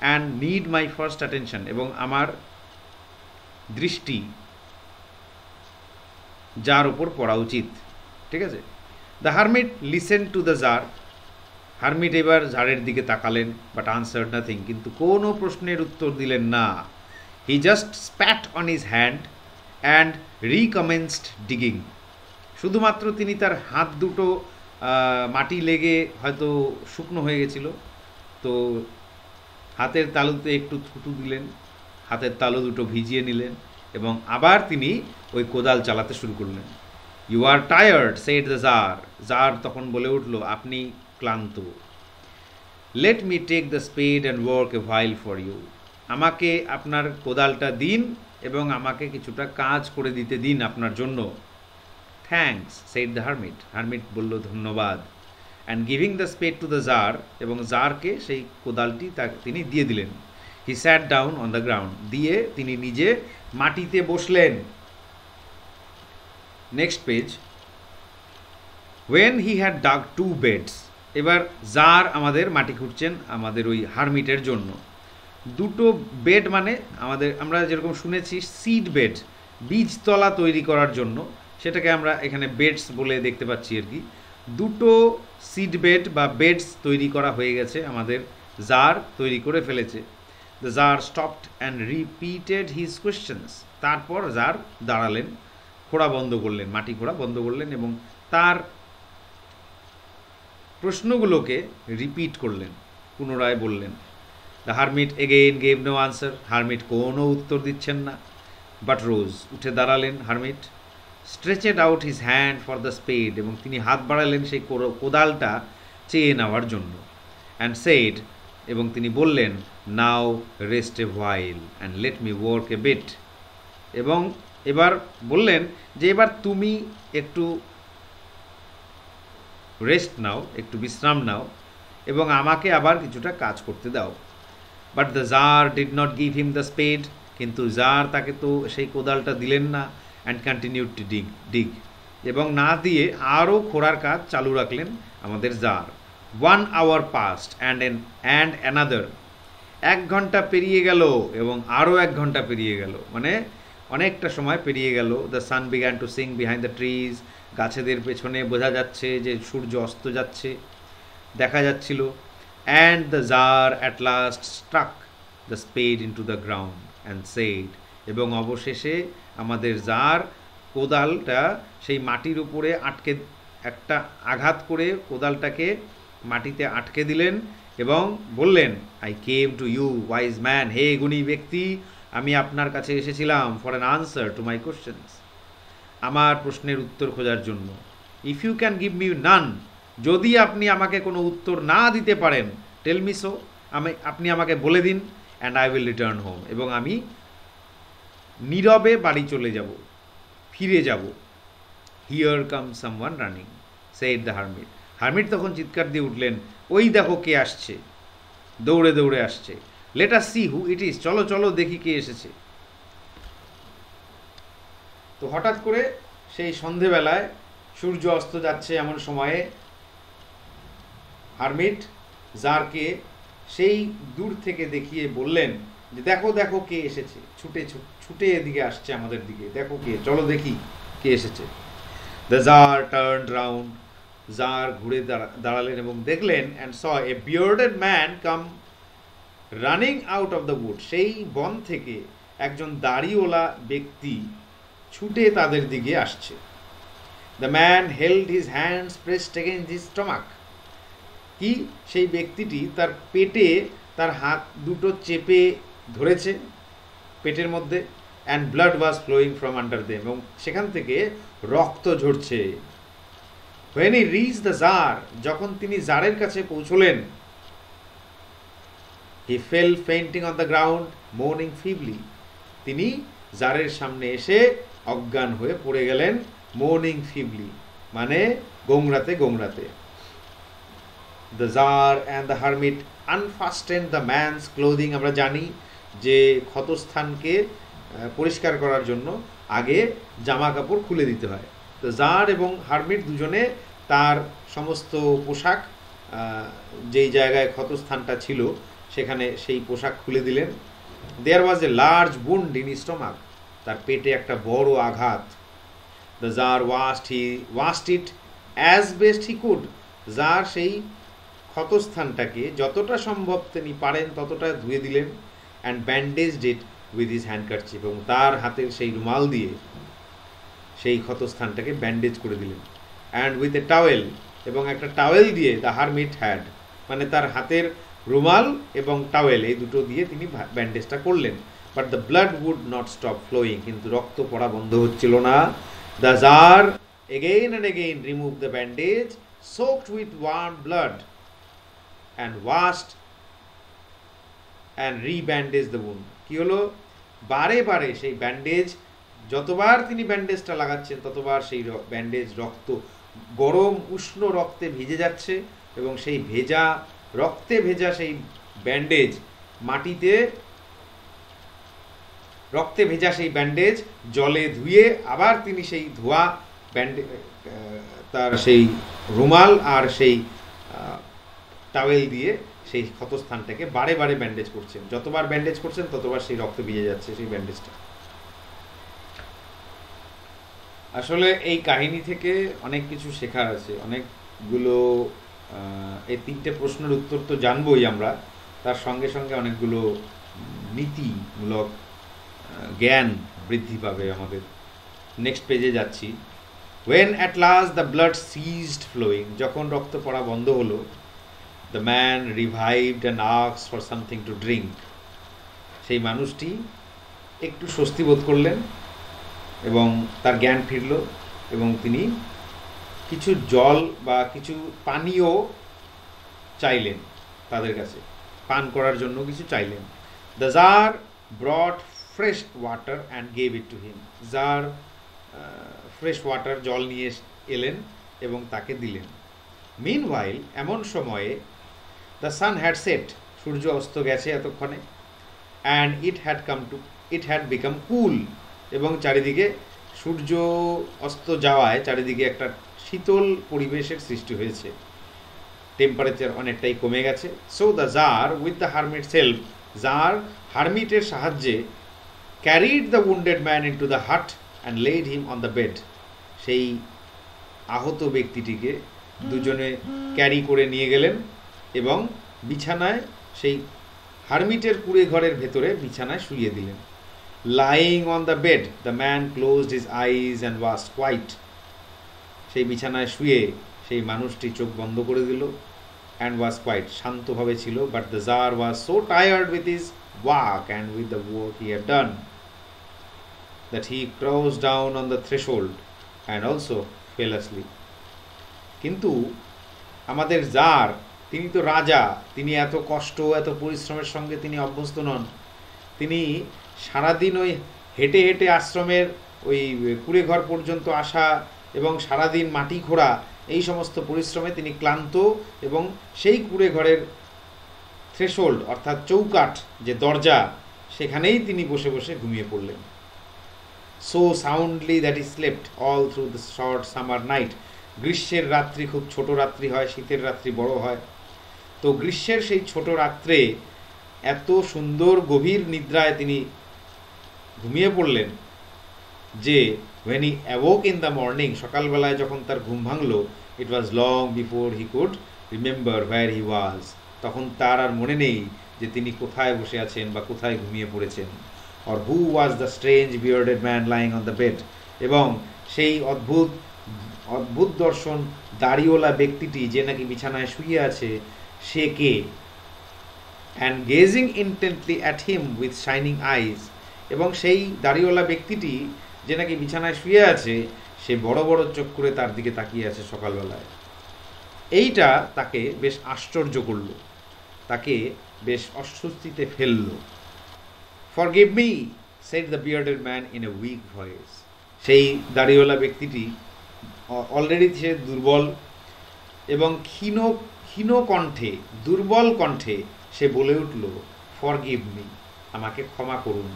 And need my first attention, এবং আমার দৃষ্টি যার ওপর পড়া উচিত, ঠিক আছে। The hermit listen to the Tsar, hermit এবার জারের দিকে তাকালেন, বাট আনসার্ড নাথিং, কিন্তু কোনো প্রশ্নের উত্তর দিলেন না। He just spat on his hand and recommenced digging, শুধুমাত্র তিনি তার হাত দুটো মাটি লেগে হয়তো শুকনো হয়ে গেছিল, তো হাতের তালুতে একটু থুতু দিলেন, হাতের তালু দুটো ভিজিয়ে নিলেন এবং আবার তিনি ওই কোদাল চালাতে শুরু করলেন। You are tired said the jar, jar তখন বলে উঠল, আপনি ক্লান্ত। Let me take the spade and work a while for you, আমাকে আপনার কোদালটা দিন এবং আমাকে কিছুটা কাজ করে দিতে দিন আপনার জন্য। Thanks said the hermit, hermit বলল ধন্যবাদ। And giving the spade to the tsar, এবং জারকে সেই কোদালটি তিনি দিয়ে দিলেন। He sat down on the ground, দিয়ে তিনি নিজে মাটিতে বসলেন। Next page. When he had dug 2 beds, এবার জার আমাদের মাটি খুঁড়ছেন আমাদের ওই হারমিটের জন্য। 2টো বেড মানে আমরা যেরকম শুনেছি সিড বেড, বীজতলা তৈরি করার জন্য, সেটাকে আমরা এখানে বেডস বলে দেখতে পাচ্ছি আর কি। 2টো সিড বেড বা বেডস তৈরি করা হয়ে গেছে, আমাদের জার তৈরি করে ফেলেছে। The Tsar stopped and repeated his questions, তারপর জার দাঁড়ালেন, খোঁড়া বন্ধ করলেন, মাটি খোঁড়া বন্ধ করলেন এবং তার প্রশ্নগুলোকে রিপিট করলেন, পুনরায় বললেন। The hermit again gave no answer, hermit কোনো উত্তর দিচ্ছেন না। বাট রোজ, উঠে দাঁড়ালেন hermit, stretched out his hand for the spade, এবং তিনি হাত বাড়ালেন সেই কোদালটা চেয়ে নেওয়ার জন্য। অ্যান্ড সেড, এবং তিনি বললেন, now rest a while and let me work a bit, এবং এবার বললেন যে এবার তুমি একটু রেস্ট নাও, একটু বিশ্রাম নাও, এবং আমাকে আবার কিছুটা কাজ করতে দাও। But the Tsar did not give him the spade, কিন্তু জার তাকে তো সেই কোদালটা দিলেন না। অ্যান্ড কন্টিনিউড টু ডিগ, এবং না দিয়ে আরও খোঁড়ার কাজ চালু রাখলেন আমাদের jar. 1 hour passed and another, 1 ঘন্টা পেরিয়ে গেল এবং আরও 1 ঘন্টা পেরিয়ে গেল, মানে অনেকটা সময় পেরিয়ে গেল। The sun began to sink behind the trees, গাছেদের পেছনে বোঝা যাচ্ছে যে সূর্য অস্ত যাচ্ছে, দেখা যাচ্ছিল। And the Tsar at last struck the spade into the ground and said, এবং অবশেষে আমাদের জার কোদালটা সেই মাটির উপরে একটা আঘাত করে কোদালটাকে মাটিতে আটকে দিলেন এবং বললেন, I came to you wise man, হে গুণী ব্যক্তি, আমি আপনার কাছে এসেছিলাম for an answer to my questions, আমার প্রশ্নের উত্তর খোঁজার জন্য। If you can give me none, যদি আপনি আমাকে কোনো উত্তর না দিতে পারেন, টেল মি সো, আপনি আমাকে বলে দিন, and I will return home, এবং আমি নীরবে বাড়ি চলে যাব, ফিরে যাব। Here come someone running, said the hermit, hermit তখন চিৎকার দিয়ে উঠলেন, ওই দেখো কে আসছে, দৌড়ে দৌড়ে আসছে। Let us see who it is, চলো চলো দেখি কে এসেছে। তো হঠাৎ করে সেই সন্ধেবেলায় সূর্য অস্ত যাচ্ছে এমন সময়ে হারমিট জারকে সেই দূর থেকে দেখিয়ে বললেন যে দেখো দেখো কে এসেছে, ছুটে ছুটে এদিকে আসছে আমাদের দিকে, দেখো কে, চলো দেখি কে এসেছে। The Tsar turned round, Tsar ঘুরে দাঁড়ালেন এবং দেখলেন, and saw a bearded man come running out of the wood, সেই বন থেকে একজন দাড়িওয়ালা ব্যক্তি ছুটে তাদের দিকে আসছে। The man held his hands pressed against his stomach, কি সেই ব্যক্তিটি তার পেটে তার হাত দুটো চেপে ধরেছে পেটের মধ্যে। And blood was flowing from under them, এবং সেখান থেকে রক্ত ঝরছে। when he reached the Tsar, যখন তিনি জারের কাছে পৌঁছলেন, he fell fainting on the ground moaning feebly, তিনি জারের সামনে এসে অজ্ঞান হয়ে পড়ে গেলেন, moaning feebly মানে গোংরাতে গোংরাতে। The Tsar and the hermit unfastened the man's clothing, আমরা জানি যে ক্ষতস্থানকে পরিষ্কার করার জন্য আগে জামা কাপড় খুলে দিতে হয়। তো জার এবং হারমিট দুজনে তার সমস্ত পোশাক, যেই জায়গায় ক্ষতস্থানটা ছিল সেখানে সেই পোশাক খুলে দিলেন। There was a large wound in his stomach, তার পেটে একটা বড় আঘাত। The tsar washed it as best he could, tsar সেই ক্ষতস্থানটাকে যতটা সম্ভব তিনি পারেন ততটা ধুয়ে দিলেন। And bandaged it with his handkerchief, এবং তার হাতের সেই রুমাল দিয়ে সেই ক্ষতস্থানটাকে ব্যান্ডেজ করে দিলেন। অ্যান্ড উইথ এ টাওয়েল, এবং একটা টাওয়েল দিয়ে দ্য হারমিট হ্যাড, মানে তার হাতের রুমাল এবং টাওয়েল এই দুটো দিয়ে তিনি ব্যান্ডেজটা করলেন। But the blood would not stop flowing, কিন্তু রক্ত পড়া বন্ধ হচ্ছিল না। The tsar again and again remove the bandage soaked with warm blood and washed and rebandage the wound, কি হলো, বারে বারে সেই ব্যান্ডেজ, যতবার তিনি ব্যান্ডেজটা লাগাচ্ছেন ততবার সেই ব্যান্ডেজ রক্ত, গরম উষ্ণ রক্তে ভিজে যাচ্ছে, এবং সেই ভেজা রক্তে ভেজা সেই ব্যান্ডেজ মাটিতে, রক্তে ভেজা সেই ব্যান্ডেজ জলে ধুয়ে আবার তিনি সেই ধোয়া ব্যান্ডেজ, তার সেই রুমাল আর সেই টাওয়েল দিয়ে সেই ক্ষতস্থানটাকে বারে বারে ব্যান্ডেজ করছেন। যতবার ব্যান্ডেজ করছেন ততবার সেই রক্ত ভিজে যাচ্ছে সেই ব্যান্ডেজটা। আসলে এই কাহিনী থেকে অনেক কিছু শেখার আছে, অনেকগুলো, এই 3টে প্রশ্নের উত্তর তো জানবই আমরা, তার সঙ্গে সঙ্গে অনেকগুলো নীতিমূলক জ্ঞান বৃদ্ধি পাবে আমাদের। নেক্সট পেজে যাচ্ছি। When at last the blood ceased flowing, যখন রক্ত পড়া বন্ধ হলো, the man revived and asked for something to drink. সেই মানুষটি একটু স্বস্তি বোধ করলেন এবং তার জ্ঞান ফিরল এবং তিনি কিছু জল বা কিছু পানীয় চাইলেন, তাদের কাছে পান করার জন্য কিছু চাইলেন। The Tsar brought fresh water and gave it to him. Tsar fresh water জল নিয়ে এলেন এবং তাকে দিলেন। Meanwhile, এমন সময়ে the sun had set, সূর্য অস্ত গেছে এতক্ষণে, and it had become cool, এবং চারিদিকে সূর্য অস্ত যাওয়ায় চারিদিকে একটা শীতল পরিবেশের সৃষ্টি হয়েছে, টেম্পারেচার অনেকটাই কমে গেছে। So the Tsar with the hermit's help, Tsar হারমিটের সাহায্যে carried the wounded man into the hut and laid him on the bed. সেই আহত ব্যক্তিটিকে দুজনে ক্যারি করে নিয়ে গেলেন এবং বিছানায়, সেই হারমিটের কুঁড়ে ঘরের ভেতরে বিছানায় শুইয়ে দিলেন। Lying on the bed, the man closed his eyes and was quiet. সেই বিছানায় শুয়ে সেই মানুষটি চোখ বন্ধ করে দিল and was quiet, শান্তভাবে ছিল। But the Tsar was so tired with his work and with the work he had done that he crouched down on the threshold and also fell asleep. কিন্তু আমাদের জার, তিনি তো রাজা, তিনি এত কষ্ট এত পরিশ্রমের সঙ্গে তিনি অভ্যস্ত নন। তিনি সারাদিন ওই হেঁটে হেঁটে আশ্রমের ওই কুঁড়ে ঘর পর্যন্ত আসা এবং সারাদিন মাটি খোঁড়া, এই সমস্ত পরিশ্রমে তিনি ক্লান্ত এবং সেই কুঁড়ে ঘরের থ্রেশহোল্ড অর্থাৎ চৌকাঠ যে দরজা, সেখানেই তিনি বসে বসে ঘুমিয়ে পড়লেন। So soundly that he slept all through the short summer night. গ্রীষ্মের রাত্রি খুব ছোট রাত্রি হয়, শীতের রাত্রি বড় হয়। তো গ্রীষ্মের সেই ছোট রাত্রে এত সুন্দর গভীর নিদ্রায় তিনি ঘুমিয়ে পড়লেন যে when he awoke in the morning, সকালবেলায় যখন তার ঘুম ভাঙলো, it was long before he could remember where he was. তখন তার আর মনে নেই যে তিনি কোথায় বসে আছেন বা কোথায় ঘুমিয়ে পড়েছেন। or who was the strange bearded man lying on the bed, এবং সেই অদ্ভুত দর্শন দাড়িওয়ালা ব্যক্তিটি যে নাকি বিছানায় শুয়ে আছে, সে কে। and gazing intently at him with shining eyes, এবং সেই দাড়িওয়ালা ব্যক্তিটি যে নাকি বিছানায় শুয়ে আছে, সে বড় বড় চোখ করে তার দিকে তাকিয়ে আছে সকালবেলায়। এইটা তাকে বেশ আশ্চর্য করল, তাকে বেশ অস্বস্তিতে ফেলল। Forgive me, said the bearded man in a weak voice. সেই দাড়িওয়ালা ব্যক্তিটি অলরেডি সে দুর্বল এবং ক্ষীণ কণ্ঠে, দুর্বল কণ্ঠে সে বলে উঠল, Forgive me, আমাকে ক্ষমা করুন।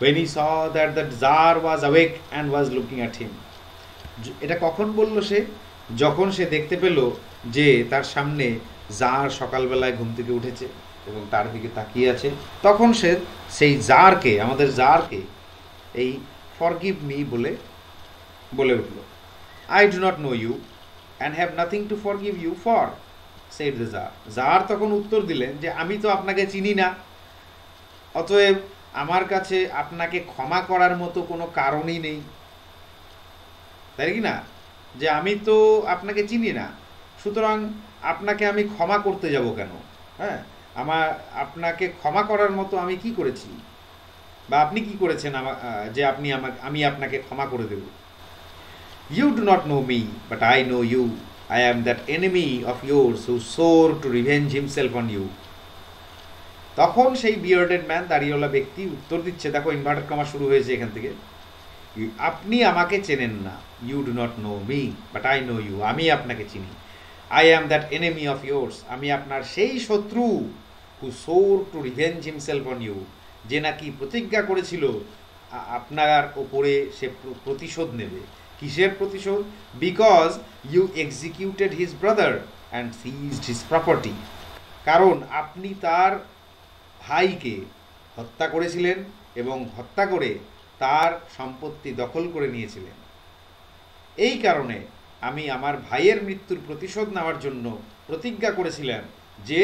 When he saw that the Tsar was awake and was looking at him. এটা কখন বলল সে? যখন সে দেখতে পেল যে তার সামনে জার সকালবেলায় ঘুম থেকে উঠেছে এবং তার দিকে তাকিয়ে আছে, তখন সে সেই জারকে, আমাদের জারকে এই ফরগিভ মি বলে উঠল। I do not know you and have nothing to forgive you for, said the Tsar. Jar তখন উত্তর দিলেন যে আমি তো আপনাকে চিনি না, অতএব আমার কাছে আপনাকে ক্ষমা করার মতো কোনো কারণই নেই। তাই কি না? যে আমি তো আপনাকে চিনি না, সুতরাং আপনাকে আমি ক্ষমা করতে যাব কেন? হ্যাঁ, আপনাকে ক্ষমা করার মতো আমি কি করেছি বা আপনি কি করেছেন যে আমি আপনাকে ক্ষমা করে দেব? You do not know me, but I know you. I am that enemy of yours who swore to revenge himself on you. তখন সেই বিয়ার্ডেড ম্যান, দাড়িওয়ালা ব্যক্তি উত্তর দিচ্ছে, দেখো ইনভার্টেড কমা শুরু হয়েছে এখান থেকে, আপনি আমাকে চেনেন না। You do not know me, but I know you. আমি আপনাকে চিনি। I am that enemy of yours. আমি আপনার সেই শত্রু who swore to revenge himself on you, যে নাকি প্রতিজ্ঞা করেছিল আপনার ওপরে সে প্রতিশোধ নেবে। কিসের প্রতিশোধ? Because you executed his brother and seized his property. কারণ আপনি তার ভাইকে হত্যা করেছিলেন এবং হত্যা করে তার সম্পত্তি দখল করে নিয়েছিলেন। এই কারণে আমি আমার ভাইয়ের মৃত্যুর প্রতিশোধ নেওয়ার জন্য প্রতিজ্ঞা করেছিলাম যে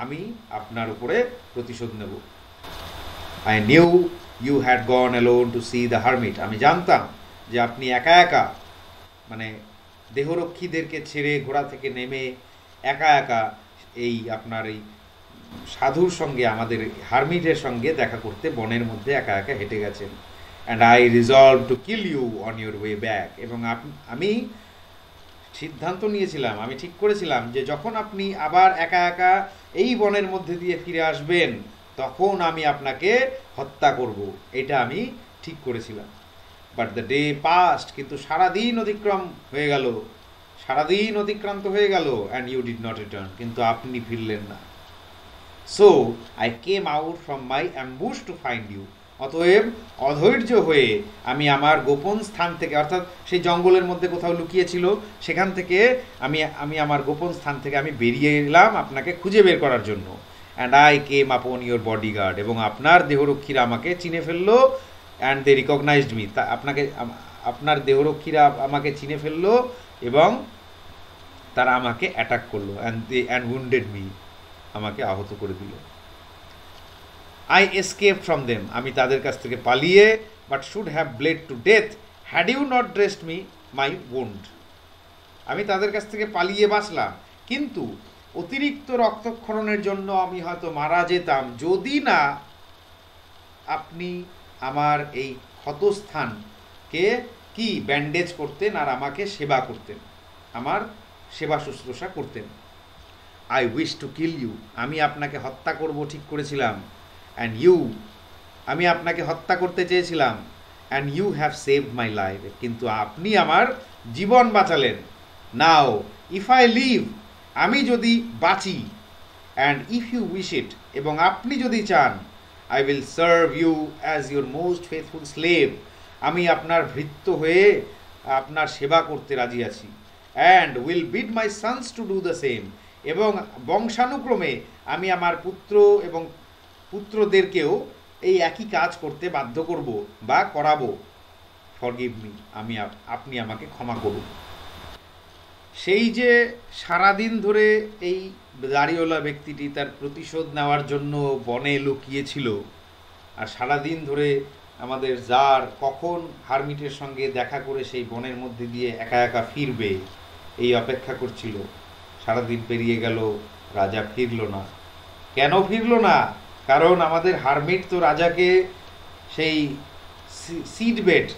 আমি আপনার উপরে প্রতিশোধ নেব। I knew you had gone alone to see the hermit. আমি জানতাম যে আপনি একা একা মানে দেহরক্ষীদেরকে ছেড়ে ঘোড়া থেকে নেমে একা একা এই আপনার এই সাধুর সঙ্গে, আমাদের হারমিটের সঙ্গে দেখা করতে বনের মধ্যে একা একা হেঁটে গেছেন। And I resolve to kill you on your way back. এবং আমি সিদ্ধান্ত নিয়েছিলাম, আমি ঠিক করেছিলাম যে যখন আপনি আবার একা একা এই বনের মধ্যে দিয়ে ফিরে আসবেন তখন আমি আপনাকে হত্যা করব, এটা আমি ঠিক করেছিলাম। বাট দ্য ডে পাস্ট, কিন্তু সারাদিন অতিক্রম হয়ে গেল, সারাদিন অতিক্রান্ত হয়ে গেল, and you did not return, কিন্তু আপনি ফিরলেন না। So I came out from my ambush to find you. অতএব অধৈর্য হয়ে আমি আমার গোপন স্থান থেকে, অর্থাৎ সেই জঙ্গলের মধ্যে কোথাও লুকিয়েছিল, সেখান থেকে আমি আমার গোপন স্থান থেকে আমি বেরিয়ে এলাম আপনাকে খুঁজে বের করার জন্য। অ্যান্ড আই কেম আপন ইউর বডিগার্ড, এবং আপনার দেহরক্ষীরা আমাকে চিনে ফেললো। অ্যান্ড দে রিকগনাইজড মি, আপনার দেহরক্ষীরা আমাকে চিনে ফেললো এবং তারা আমাকে অ্যাটাক করলো। অ্যান্ড উন্ডেড মি, আমাকে আহত করে দিল। আই এসকেপ ফ্রম দেম, আমি তাদের কাছ থেকে পালিয়ে, but should have bled to death had you not dressed me my wound. আমি তাদের কাছ থেকে পালিয়ে বাঁচলাম, কিন্তু অতিরিক্ত রক্তক্ষরণের জন্য আমি হয়তো মারা যেতাম যদি না আপনি আমার এই ক্ষতস্থানকে কি ব্যান্ডেজ করতেন আর আমাকে সেবা করতেন, আমার সেবা শুশ্রূষা করতেন। I wish to kill you, আমি আপনাকে হত্যা করব ঠিক করেছিলাম। অ্যান্ড ইউ, আমি আপনাকে হত্যা করতে চেয়েছিলাম। And you have saved my life, কিন্তু আপনি আমার জীবন বাঁচালেন। নাও ইফ আই লিভ, আমি যদি বাঁচি, and if you wish it, এবং আপনি যদি চান, I will serve you as your most faithful slave, আমি আপনার ভৃত্য হয়ে আপনার সেবা করতে রাজি আছি। And will bid my sons to do the same, এবং বংশানুক্রমে আমি আমার পুত্র এবং পুত্রদেরকেও এই একই কাজ করতে বাধ্য করব বা করাবো। ফরগিভ মি, আপনি আমাকে ক্ষমা করুন। সেই যে সারাদিন ধরে এই দাড়িওয়ালা ব্যক্তিটি তার প্রতিশোধ নেওয়ার জন্য বনে লুকিয়েছিল, আর সারাদিন ধরে আমাদের জার কখন হারমিটের সঙ্গে দেখা করে সেই বনের মধ্যে দিয়ে একা একা ফিরবে এই অপেক্ষা করছিল। সারাদিন পেরিয়ে গেল, রাজা ফিরল না। কেন ফিরল না? কারণ আমাদের হারমিট তো রাজাকে সেই সিড বেড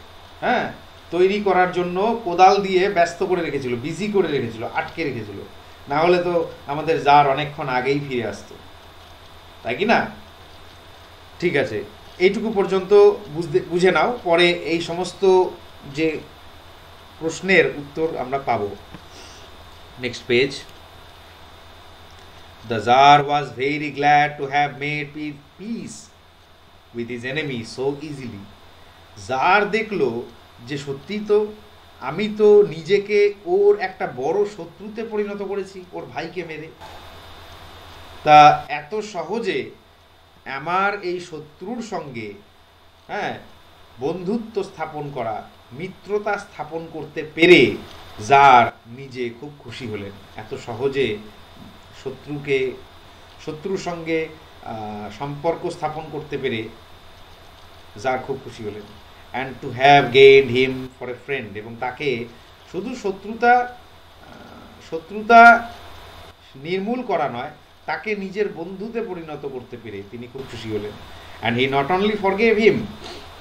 তৈরি করার জন্য কোদাল দিয়ে ব্যস্ত করে রেখেছিল, বিজি করে রেখেছিল, আটকে রেখেছিল। না হলে তো আমাদের জার অনেকক্ষণ আগেই ফিরে আসতো, তাই কি না? ঠিক আছে, এইটুকু পর্যন্ত বুঝে নাও, পরে এই সমস্ত যে প্রশ্নের উত্তর আমরা পাবো। Next page. The Tsar was very glad to have made peace with his enemy so easily. Tsar দেখলো যে সত্যি তো আমি তো নিজেকে ওর একটা বড় শত্রুতে পরিণত করেছি, ওর ভাইকে মেরে। তা এত সহজে আমার এই শত্রুর সঙ্গে বন্ধুত্ব স্থাপন করা, মিত্রতা স্থাপন করতে পেরে জার নিজে খুব খুশি হলেন। এত সহজে শত্রুর সঙ্গে সম্পর্ক স্থাপন করতে পেরে জার খুব খুশি হলেন। And to have gained him for a friend, এবং তাকে শুধু শত্রুতা নির্মূল করা নয়, তাকে নিজের বন্ধুতে পরিণত করতে পেরে তিনি খুব খুশি হলেন। And he not only forgave him,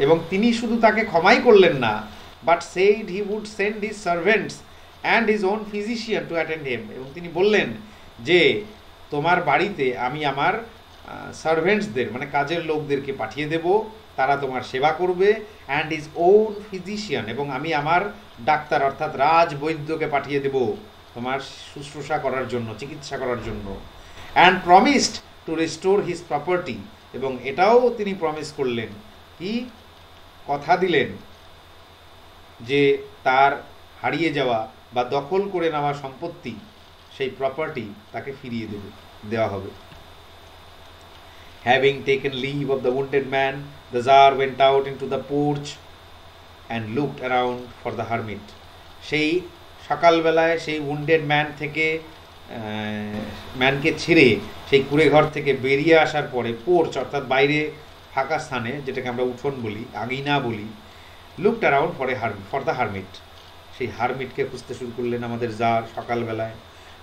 এবং তিনি শুধু তাকে ক্ষমাই করলেন না, but said he would send his servants and his own physician to attend him, এবং তিনি বললেন যে তোমার বাড়িতে আমি আমার সার্ভেন্টসদের মানে কাজের লোকদেরকে পাঠিয়ে দেব, তারা তোমার সেবা করবে। অ্যান্ড হিজ ওন ফিজিশিয়ান, এবং আমি আমার ডাক্তার অর্থাৎ রাজবৈদ্যকে পাঠিয়ে দেব তোমার শুশ্রূষা করার জন্য, চিকিৎসা করার জন্য। And promised to restore his property, এবং এটাও তিনি প্রমিস করলেন, কি কথা দিলেন যে তার হারিয়ে যাওয়া বা দখল করে নেওয়া সম্পত্তি, সেই প্রপার্টি তাকে ফিরিয়ে দেওয়া হবে। Having taken leave of the wounded man, the Tsar went out into the porch and looked around for the hermit. সেই সকালবেলায় সেই wounded man থেকে ম্যানকে ছেড়ে সেই কুড়ে ঘর থেকে বেরিয়ে আসার পরে পোর্চ অর্থাৎ বাইরে ফাঁকা স্থানে, যেটাকে আমরা উঠোন বলি, আঙিনা বলি, looked around for the hermit, সেই হারমিটকে খুঁজতে শুরু করলেন আমাদের জার সকালবেলায়।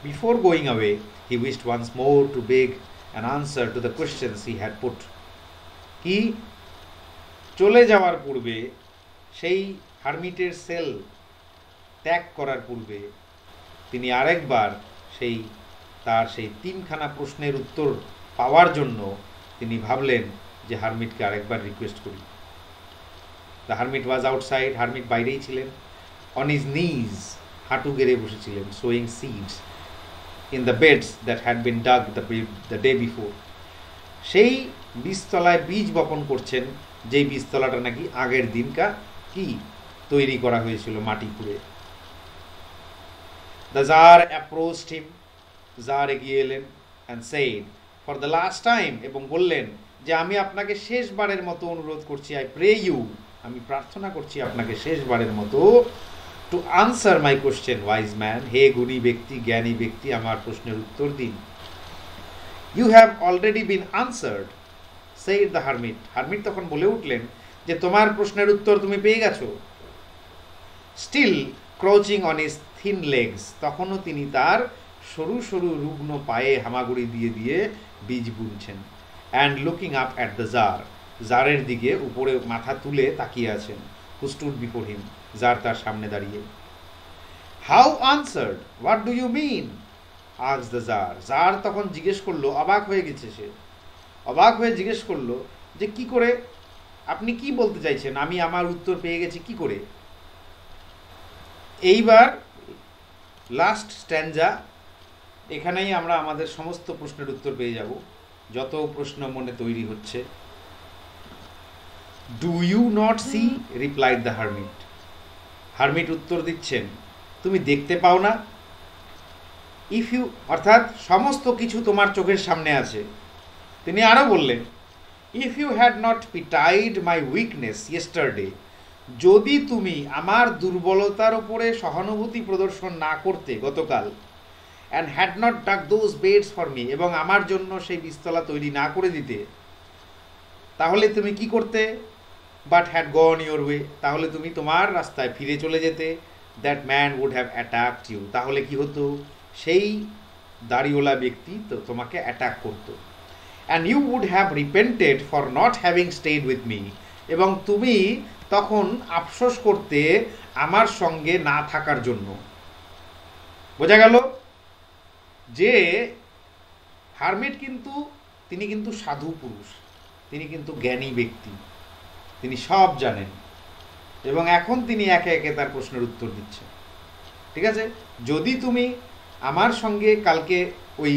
Before going away he wished once more to beg an answer to the questions he had put. কি চলে যাওয়ার পূর্বে, সেই হারমিটের সেল ত্যাগ করার পূর্বে তিনি আরেকবার তার সেই 3খানা প্রশ্নের উত্তর পাওয়ার জন্য তিনি ভাবলেন যে হারমিটকে আরেকবার রিকোয়েস্ট করি। The hermit was outside, hermit বাইরেই ছিলেন। অন হিজ নিজ, হাঁটু গেড়ে বসেছিলেন, sowing seeds in the beds that had been dug the day before. সেই বীজতলায় বীজ বপন করছেন, যেই বীজতলাটা নাকি আগের দিনকা কি তৈরি করা হয়েছিল মাটি খুঁড়ে। The Tsar approached him, Tsar এগিয়ে এলেন, and said for the last time, এবং বললেন যে আমি আপনাকে শেষবারের মতো অনুরোধ করছি, আই প্রে ইউ, আমি প্রার্থনা করছি আপনাকে শেষবারের মতো, to answer my question wise man, হে গুণী ব্যক্তি, জ্ঞানী ব্যক্তি, আমার প্রশ্নের উত্তর দিন। You have already been answered, said the hermit. Hermit তখন বলে উঠলেন যে তোমার প্রশ্নের উত্তর তুমি পেয়ে গেছো। Still crouching on his thin legs, তখনও তিনি তার সরু সরু রুগ্ন পায়ে হামাগুড়ি দিয়ে দিয়ে বীজ বুনছেন। And looking up at the czar, জারের দিকে উপরে মাথা তুলে তাকিয়ে আছেন। Who stood before him, czar তার সামনে দাঁড়িয়ে। How answered, what do you mean, asked the jar. Jar তখন জিজ্ঞেস করলো, অবাক হয়ে গেছে সে, অবাক হয়ে জিজ্ঞেস করলো যে কি করে, আপনি কি বলতে চাইছেন, আমি আমার উত্তর পেয়ে গেছি কি করে। এইবার লাস্ট স্ট্যান্জা, এখানেই আমরা আমাদের সমস্ত প্রশ্নের উত্তর পেয়ে যাব, যত প্রশ্ন মনে তৈরি হচ্ছে। Do you not see, replied the hermit. Hermit উত্তর দিচ্ছেন, তুমি দেখতে পাও না। ইফ ইউ, অর্থাৎ সমস্ত কিছু তোমার চোখের সামনে আছে। তিনি আরও বললেন, if you had not pitied my weakness yesterday, যদি তুমি আমার দুর্বলতার উপরে সহানুভূতি প্রদর্শন না করতে গতকাল, অ্যান্ড হ্যাড নট ডাক দোজ বেডস ফর মি, এবং আমার জন্য সেই বীজতলা তৈরি না করে দিতে, তাহলে তুমি কি করতে, but had gone your way, তাহলে তুমি তোমার রাস্তায় ফিরে চলে যেতে। That man would have attacked you, তাহলে কি হতো, সেই দাড়িওয়ালা ব্যক্তি তো তোমাকে অ্যাটাক করতো। And you would have repented for not having stayed with me, এবং তুমি তখন আফসোস করতে আমার সঙ্গে না থাকার জন্য। বোঝা গেল যে হারমিট কিন্তু তিনি কিন্তু সাধু পুরুষ, তিনি কিন্তু জ্ঞানী ব্যক্তি, তিনি সব জানেন, এবং এখন তিনি একে একে তার প্রশ্নের উত্তর দিচ্ছেন। ঠিক আছে, যদি তুমি আমার সঙ্গে কালকে ওই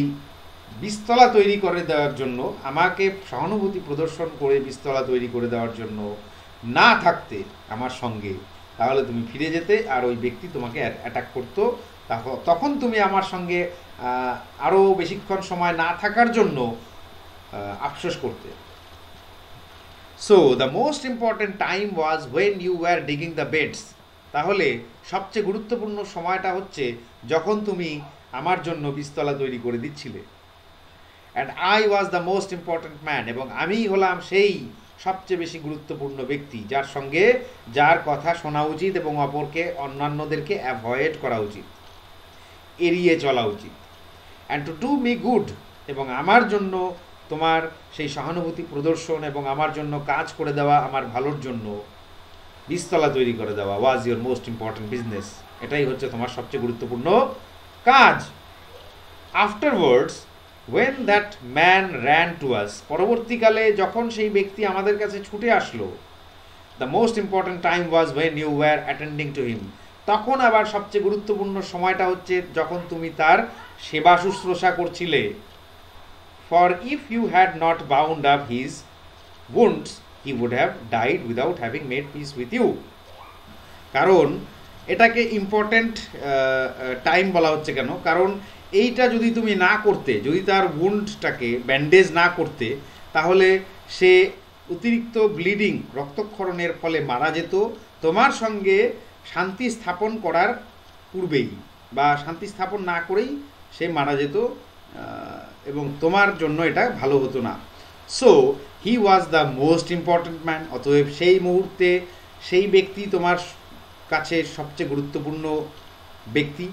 বীজতলা তৈরি করে দেওয়ার জন্য, আমাকে সহানুভূতি প্রদর্শন করে বীজতলা তৈরি করে দেওয়ার জন্য না থাকতে আমার সঙ্গে, তাহলে তুমি ফিরে যেতে, আর ওই ব্যক্তি তোমাকে অ্যাটাক করতো, তখন তুমি আমার সঙ্গে আরও বেশিক্ষণ সময় না থাকার জন্য আফসোস করতে। So the most important time was when you were digging the beds, তাহলে সবচেয়ে গুরুত্বপূর্ণ সময়টা হচ্ছে যখন তুমি আমার জন্য বীজতলা তৈরি করে দিচ্ছিলে। And I was the most important man, এবং আমিই হলাম সেই সবচেয়ে বেশি গুরুত্বপূর্ণ ব্যক্তি, যার সঙ্গে যার কথা শোনা উচিত এবং অপরকে, অন্যান্যদেরকে অ্যাভয়েড করা উচিত, এড়িয়ে চলা উচিত। And to do me good, এবং আমার জন্য তোমার সেই সহানুভূতি প্রদর্শন এবং আমার জন্য কাজ করে দেওয়া, আমার ভালোর জন্য বীজতলা তৈরি করে দেওয়া, ওয়াজ ইউর মোস্ট ইম্পর্টেন্ট বিজনেস, এটাই হচ্ছে তোমার সবচেয়ে গুরুত্বপূর্ণ কাজ। Afterwards when that man ran to us, পরবর্তীকালে যখন সেই ব্যক্তি আমাদের কাছে ছুটে আসলো, the most important time was when you were attending to him, তখন আবার সবচেয়ে গুরুত্বপূর্ণ সময়টা হচ্ছে যখন তুমি তার সেবা শুশ্রূষা করছিলে। for if you had not bound up his wounds he would have died without having made peace with you, কারণ এটাকে ইম্পর্টেন্ট টাইম বলা হচ্ছে কেন, কারণ এইটা যদি তুমি না করতে, যদি তার উন্ডটাকে ব্যান্ডেজ না করতে, তাহলে সে অতিরিক্ত ব্লিডিং, রক্তক্ষরণের ফলে মারা যেত তোমার সঙ্গে শান্তি স্থাপন করার পূর্বেই, বা শান্তি স্থাপন না করেই সে মারা যেত, এবং তোমার জন্য এটা ভালো হতো না। So he was the most important man, অতএব সেই মুহূর্তে সেই ব্যক্তি তোমার কাছে সবচেয়ে গুরুত্বপূর্ণ ব্যক্তি।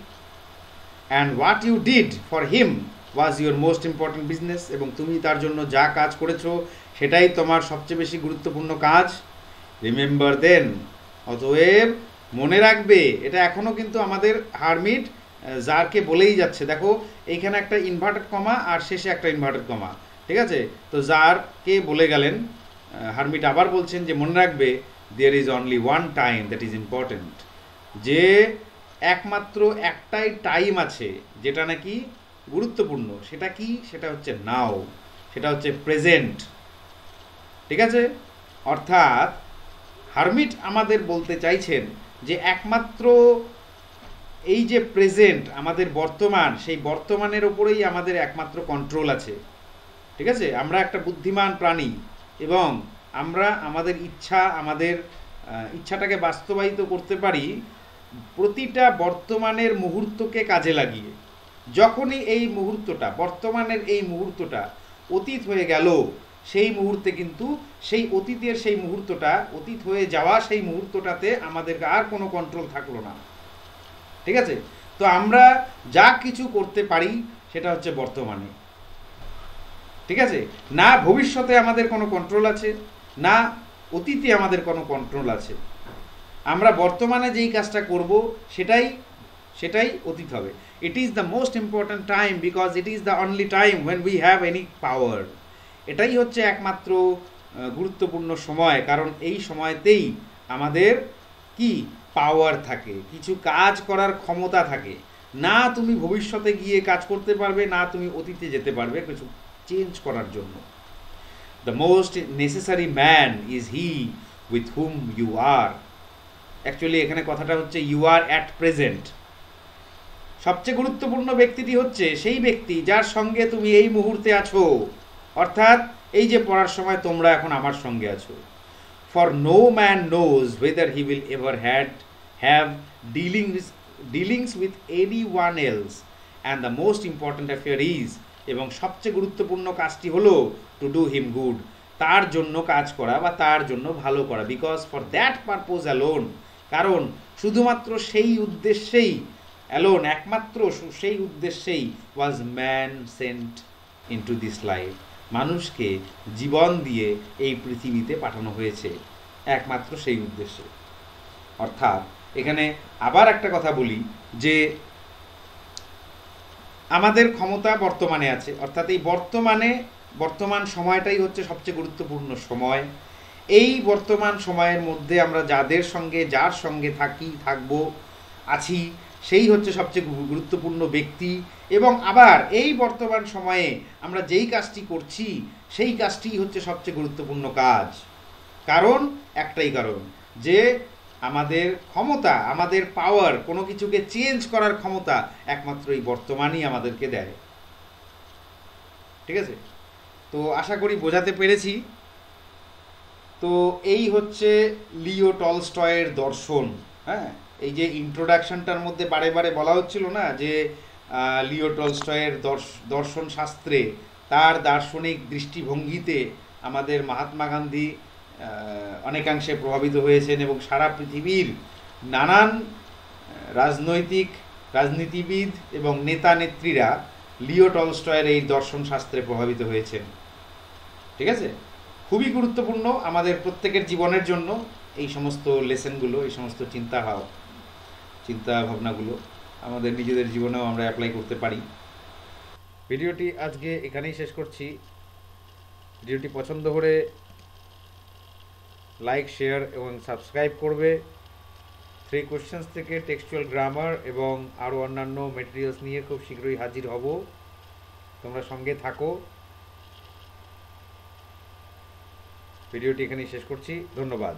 And what you did for him was your most important business, এবং তুমি তার জন্য যা কাজ করেছো সেটাই তোমার সবচেয়ে বেশি গুরুত্বপূর্ণ কাজ। রিমেম্বার দেন, অতএব মনে রাখবে। এটা এখনও কিন্তু আমাদের হারমিট জারকে বলেই যাচ্ছে। দেখো এইখানে একটা ইনভার্টেড কমা আর শেষে একটা ইনভার্টেড কমা, ঠিক আছে? তো জারকে বলে গেলেন, হারমিট আবার বলছেন যে মনে রাখবে there is only one time that is important, যে একমাত্র একটাই টাইম আছে যেটা নাকি গুরুত্বপূর্ণ। সেটা কি? সেটা হচ্ছে নাও, সেটা হচ্ছে প্রেজেন্ট, ঠিক আছে? অর্থাৎ হারমিট আমাদের বলতে চাইছেন যে একমাত্র এই যে প্রেজেন্ট, আমাদের বর্তমান, সেই বর্তমানের ওপরেই আমাদের একমাত্র কন্ট্রোল আছে, ঠিক আছে? আমরা একটা বুদ্ধিমান প্রাণী এবং আমরা আমাদের ইচ্ছাটাকে বাস্তবায়িত করতে পারি প্রতিটা বর্তমানের মুহূর্তকে কাজে লাগিয়ে। যখনই এই মুহূর্তটা, বর্তমানের এই মুহূর্তটা অতীত হয়ে গেল, সেই মুহূর্তে কিন্তু সেই অতীতের সেই মুহূর্তটা, অতীত হয়ে যাওয়া সেই মুহূর্তটাতে আমাদের আর কোনো কন্ট্রোল থাকলো না, ঠিক আছে? তো আমরা যা কিছু করতে পারি সেটা হচ্ছে বর্তমানে, ঠিক আছে? না ভবিষ্যতে আমাদের কোনো কন্ট্রোল আছে, না অতীতে আমাদের কোনো কন্ট্রোল আছে। আমরা বর্তমানে যেই কাজটা করব সেটাই অতীত হবে। It is the most important time because it is the only time when we have any পাওয়ার। এটাই হচ্ছে একমাত্র গুরুত্বপূর্ণ সময়, কারণ এই সময়তেই আমাদের কি পাওয়ার থাকে, কিছু কাজ করার ক্ষমতা থাকে। না তুমি ভবিষ্যতে গিয়ে কাজ করতে পারবে, না তুমি অতীতে যেতে পারবে কিছু চেঞ্জ করার জন্য। The most necessary man is he with whom you are. Actually এখানে কথাটা হচ্ছে ইউ আর অ্যাট প্রেজেন্ট। সবচেয়ে গুরুত্বপূর্ণ ব্যক্তিটি হচ্ছে সেই ব্যক্তি যার সঙ্গে তুমি এই মুহূর্তে আছো, অর্থাৎ এই যে পড়ার সময় তোমরা এখন আমার সঙ্গে আছো। For no man knows whether he will ever have dealings with anyone else and the most important affair is, এবং সবচেয়ে গুরুত্বপূর্ণ কাজটি হলো টু ডু হিম গুড, তার জন্য কাজ করা বা তার জন্য ভালো করা। Because for that purpose alone, কারণ শুধুমাত্র সেই উদ্দেশ্যেই অ্যালোন, একমাত্র সেই উদ্দেশ্যেই was man sent into this life, মানুষকে জীবন দিয়ে এই পৃথিবীতে পাঠানো হয়েছে একমাত্র সেই উদ্দেশ্যে। অর্থাৎ এখানে আবার একটা কথা বলি যে আমাদের ক্ষমতা বর্তমানে আছে, অর্থাৎ এই বর্তমান সময়টাই হচ্ছে সবচেয়ে গুরুত্বপূর্ণ সময়। এই বর্তমান সময়ের মধ্যে আমরা যার সঙ্গে আছি সেই হচ্ছে সবচেয়ে গুরুত্বপূর্ণ ব্যক্তি। এবং আবার এই বর্তমান সময়ে আমরা যেই কাজটি করছি সেই কাজটিই হচ্ছে সবচেয়ে গুরুত্বপূর্ণ কাজ। একটাই কারণ যে আমাদের ক্ষমতা, আমাদের পাওয়ার, কোনো কিছুকে চেঞ্জ করার ক্ষমতা একমাত্র এই বর্তমানই আমাদেরকে দেয়, ঠিক আছে? তো আশা করি বোঝাতে পেরেছি। তো এই হচ্ছে লিও টলস্টয়ের দর্শন। হ্যাঁ, এই যে ইন্ট্রোডাকশনটার মধ্যে বারে বারে বলা হচ্ছিল না যে লিও টলস্টয়ের দর্শন শাস্ত্রে, তার দার্শনিক দৃষ্টিভঙ্গিতে আমাদের মহাত্মা গান্ধী অনেকাংশে প্রভাবিত হয়েছেন এবং সারা পৃথিবীর নানান রাজনীতিবিদ এবং নেতা নেত্রীরা লিও টলস্টয়ের এই দর্শন শাস্ত্রে প্রভাবিত হয়েছেন, ঠিক আছে? খুবই গুরুত্বপূর্ণ আমাদের প্রত্যেকের জীবনের জন্য এই সমস্ত লেসনগুলো, এই সমস্ত চিন্তা ভাবনাগুলো আমাদের নিজেদের জীবনেও আমরা অ্যাপ্লাই করতে পারি। ভিডিওটি আজকে এখানেই শেষ করছি। ভিডিওটি পছন্দ হলে লাইক, শেয়ার এবং সাবস্ক্রাইব করবে। 3 কোশ্চেন্স থেকে টেক্সচুয়াল গ্রামার এবং আরও অন্যান্য মেটেরিয়ালস নিয়ে খুব শীঘ্রই হাজির হব। তোমরা সঙ্গে থাকো। ভিডিওটি এখানেই শেষ করছি। ধন্যবাদ।